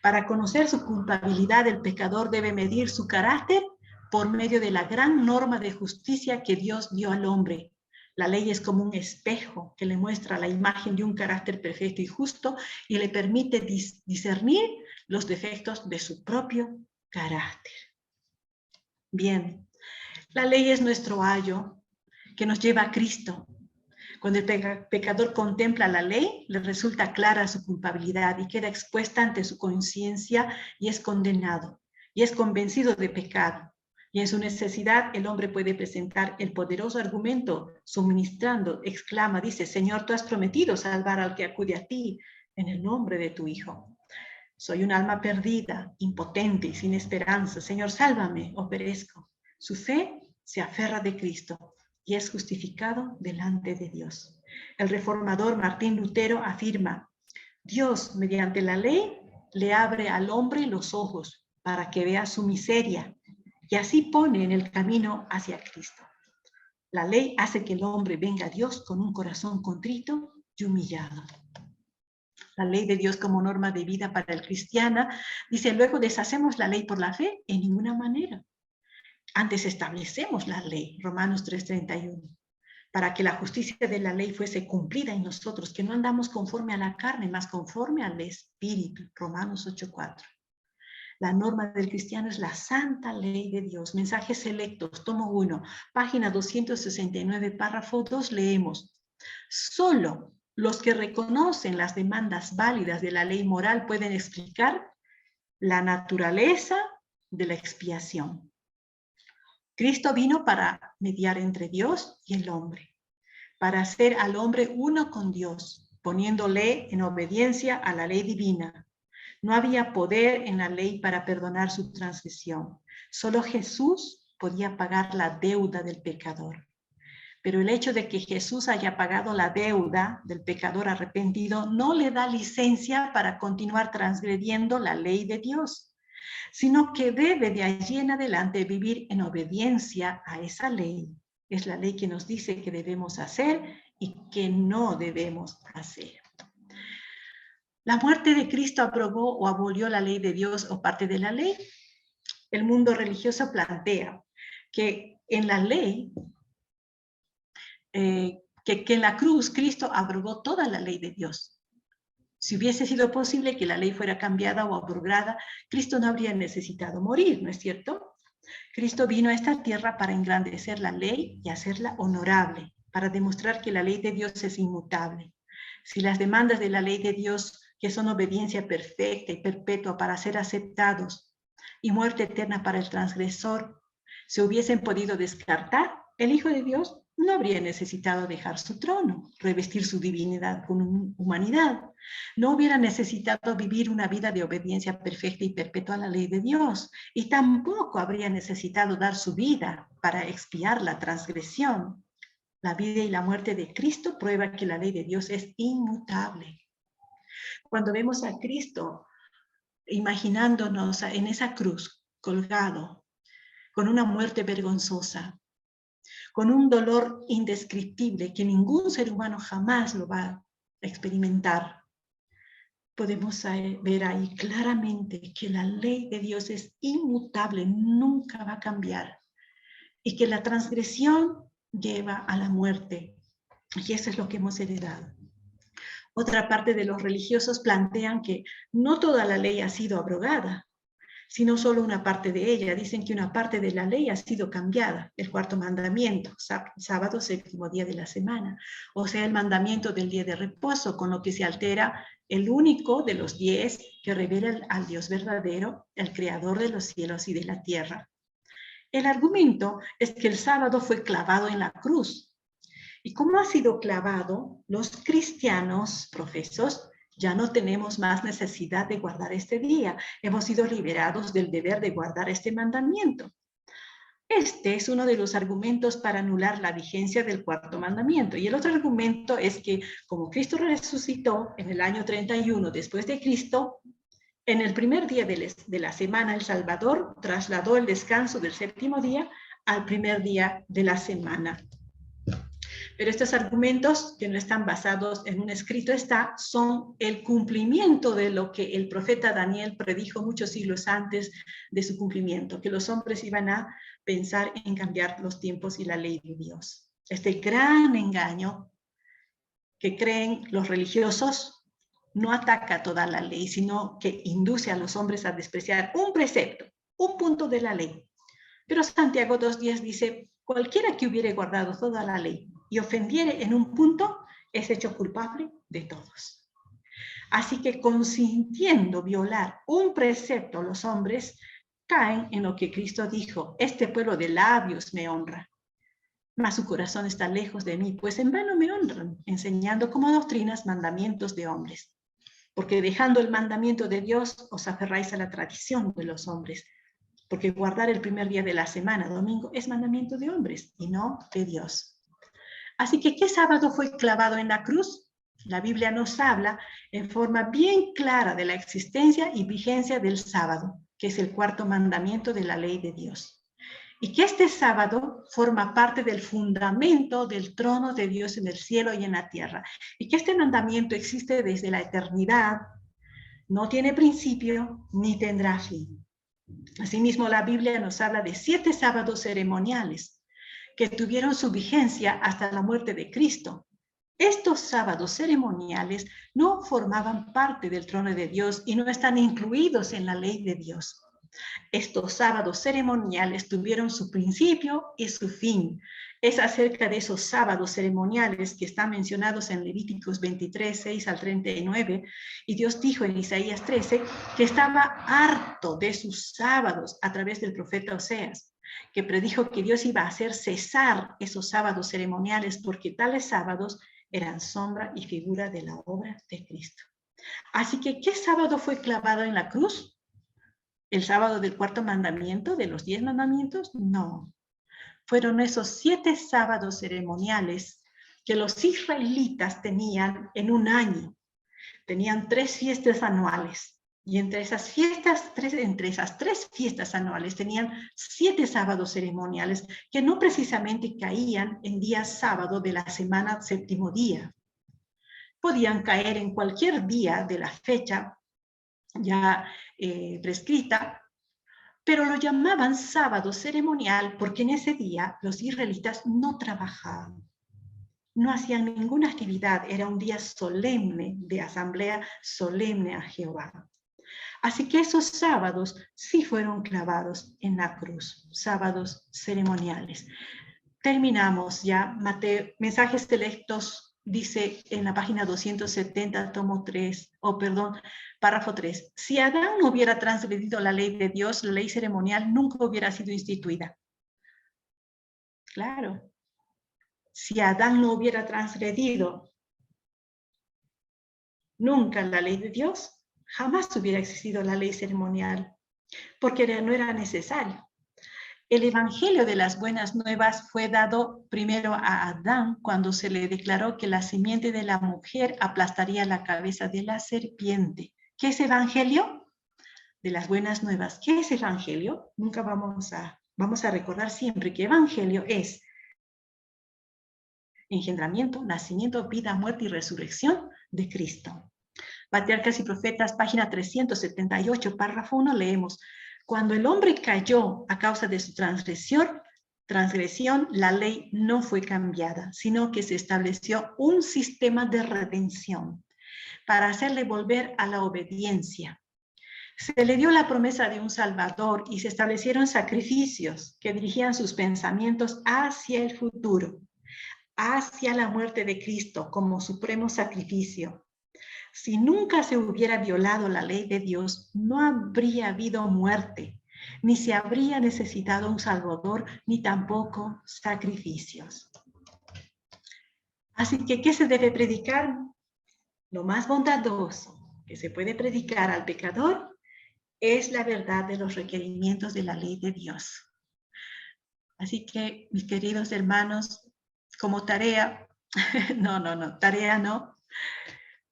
Para conocer su culpabilidad, el pecador debe medir su carácter por medio de la gran norma de justicia que Dios dio al hombre. La ley es como un espejo que le muestra la imagen de un carácter perfecto y justo y le permite discernir los defectos de su propio carácter. Bien, la ley es nuestro ayo que nos lleva a Cristo. Cuando el pecador contempla la ley, le resulta clara su culpabilidad y queda expuesta ante su conciencia y es condenado y es convencido de pecado. Y en su necesidad el hombre puede presentar el poderoso argumento, suministrando, exclama, dice, Señor, tú has prometido salvar al que acude a ti en el nombre de tu Hijo. Soy un alma perdida, impotente y sin esperanza. Señor, sálvame o perezco. Su fe se aferra de Cristo y es justificado delante de Dios. El reformador Martín Lutero afirma, Dios, mediante la ley, le abre al hombre los ojos para que vea su miseria y así pone en el camino hacia Cristo. La ley hace que el hombre venga a Dios con un corazón contrito y humillado. La ley de Dios como norma de vida para el cristiano, dice, luego deshacemos la ley por la fe, en ninguna manera. Antes establecemos la ley, Romanos 3:31, para que la justicia de la ley fuese cumplida en nosotros, que no andamos conforme a la carne, más conforme al Espíritu, Romanos 8:4. La norma del cristiano es la santa ley de Dios. Mensajes selectos, tomo 1, página 269, párrafo 2, leemos. Solo los que reconocen las demandas válidas de la ley moral pueden explicar la naturaleza de la expiación. Cristo vino para mediar entre Dios y el hombre, para hacer al hombre uno con Dios, poniéndole en obediencia a la ley divina. No había poder en la ley para perdonar su transgresión. Solo Jesús podía pagar la deuda del pecador. Pero el hecho de que Jesús haya pagado la deuda del pecador arrepentido no le da licencia para continuar transgrediendo la ley de Dios, sino que debe de allí en adelante vivir en obediencia a esa ley. Es la ley que nos dice que debemos hacer y que no debemos hacer. ¿La muerte de Cristo aprobó o abolió la ley de Dios o parte de la ley? El mundo religioso plantea que en la ley, que en la cruz Cristo abrogó toda la ley de Dios. Si hubiese sido posible que la ley fuera cambiada o abrogada, Cristo no habría necesitado morir, ¿no es cierto? Cristo vino a esta tierra para engrandecer la ley y hacerla honorable, para demostrar que la ley de Dios es inmutable. Si las demandas de la ley de Dios, que son obediencia perfecta y perpetua para ser aceptados y muerte eterna para el transgresor, se hubiesen podido descartar, el Hijo de Dios no habría necesitado dejar su trono, revestir su divinidad con humanidad. No hubiera necesitado vivir una vida de obediencia perfecta y perpetua a la ley de Dios, y tampoco habría necesitado dar su vida para expiar la transgresión. La vida y la muerte de Cristo prueban que la ley de Dios es inmutable. Cuando vemos a Cristo imaginándonos en esa cruz colgado, con una muerte vergonzosa, con un dolor indescriptible que ningún ser humano jamás lo va a experimentar, podemos ver ahí claramente que la ley de Dios es inmutable, nunca va a cambiar, y que la transgresión lleva a la muerte, y eso es lo que hemos heredado. Otra parte de los religiosos plantean que no toda la ley ha sido abrogada, sino solo una parte de ella. Dicen que una parte de la ley ha sido cambiada, el cuarto mandamiento, sábado, séptimo día de la semana, o sea, el mandamiento del día de reposo, con lo que se altera el único de los 10 que revela al Dios verdadero, el creador de los cielos y de la tierra. El argumento es que el sábado fue clavado en la cruz. Y como ha sido clavado, los cristianos profesos ya no tenemos más necesidad de guardar este día. Hemos sido liberados del deber de guardar este mandamiento. Este es uno de los argumentos para anular la vigencia del cuarto mandamiento. Y el otro argumento es que como Cristo resucitó en el año 31 después de Cristo, en el primer día de la semana, el Salvador trasladó el descanso del séptimo día al primer día de la semana. Pero estos argumentos, que no están basados en un escrito, son el cumplimiento de lo que el profeta Daniel predijo muchos siglos antes de su cumplimiento, que los hombres iban a pensar en cambiar los tiempos y la ley de Dios. Este gran engaño que creen los religiosos no ataca toda la ley, sino que induce a los hombres a despreciar un precepto, un punto de la ley. Pero Santiago 2:10 dice, cualquiera que hubiere guardado toda la ley y ofendiere en un punto, es hecho culpable de todos. Así que consintiendo violar un precepto, los hombres caen en lo que Cristo dijo, este pueblo de labios me honra, mas su corazón está lejos de mí, pues en vano me honran, enseñando como doctrinas mandamientos de hombres. Porque dejando el mandamiento de Dios, os aferráis a la tradición de los hombres, porque guardar el primer día de la semana, domingo, es mandamiento de hombres y no de Dios. Así que, ¿qué sábado fue clavado en la cruz? La Biblia nos habla en forma bien clara de la existencia y vigencia del sábado, que es el cuarto mandamiento de la ley de Dios. Y que este sábado forma parte del fundamento del trono de Dios en el cielo y en la tierra. Y que este mandamiento existe desde la eternidad, no tiene principio ni tendrá fin. Asimismo, la Biblia nos habla de 7 sábados ceremoniales que tuvieron su vigencia hasta la muerte de Cristo. Estos sábados ceremoniales no formaban parte del trono de Dios y no están incluidos en la ley de Dios. Estos sábados ceremoniales tuvieron su principio y su fin. Es acerca de esos sábados ceremoniales que están mencionados en Levíticos 23, 6 al 39, y Dios dijo en Isaías 13 que estaba harto de sus sábados a través del profeta Oseas, que predijo que Dios iba a hacer cesar esos sábados ceremoniales porque tales sábados eran sombra y figura de la obra de Cristo. Así que, ¿qué sábado fue clavado en la cruz? ¿El sábado del cuarto mandamiento, de los 10 mandamientos? No. Fueron esos 7 sábados ceremoniales que los israelitas tenían en un año. Tenían 3 fiestas anuales. Y entre esas tres fiestas anuales tenían 7 sábados ceremoniales que no precisamente caían en día sábado de la semana séptimo día. Podían caer en cualquier día de la fecha ya prescrita, pero lo llamaban sábado ceremonial porque en ese día los israelitas no trabajaban. No hacían ninguna actividad, era un día solemne, de asamblea solemne a Jehová. Así que esos sábados sí fueron clavados en la cruz, sábados ceremoniales. Terminamos ya, Mensajes Selectos dice en la página 270, tomo 3, párrafo 3. Si Adán no hubiera transgredido la ley de Dios, la ley ceremonial nunca hubiera sido instituida. Claro. Si Adán no hubiera transgredido nunca la ley de Dios, jamás hubiera existido la ley ceremonial, porque no era necesario. El evangelio de las buenas nuevas fue dado primero a Adán cuando se le declaró que la simiente de la mujer aplastaría la cabeza de la serpiente. ¿Qué es evangelio? De las buenas nuevas. ¿Qué es evangelio? Nunca vamos a recordar siempre que evangelio es engendramiento, nacimiento, vida, muerte y resurrección de Cristo. Patriarcas y Profetas, página 378, párrafo 1, leemos: cuando el hombre cayó a causa de su transgresión, la ley no fue cambiada, sino que se estableció un sistema de redención para hacerle volver a la obediencia. Se le dio la promesa de un Salvador y se establecieron sacrificios que dirigían sus pensamientos hacia el futuro, hacia la muerte de Cristo como supremo sacrificio. Si nunca se hubiera violado la ley de Dios, no habría habido muerte, ni se habría necesitado un Salvador, ni tampoco sacrificios. Así que, ¿qué se debe predicar? Lo más bondadoso que se puede predicar al pecador es la verdad de los requerimientos de la ley de Dios. Así que, mis queridos hermanos, como tarea, tarea no,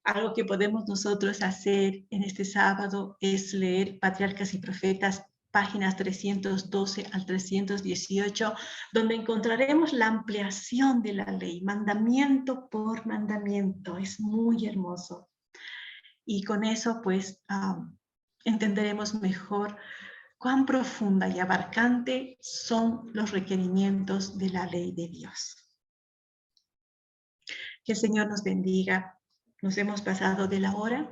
algo que podemos nosotros hacer en este sábado es leer Patriarcas y Profetas, páginas 312 al 318, donde encontraremos la ampliación de la ley, mandamiento por mandamiento. Es muy hermoso. Y con eso, pues, entenderemos mejor cuán profunda y abarcante son los requerimientos de la ley de Dios. Que el Señor nos bendiga. Nos hemos pasado de la hora.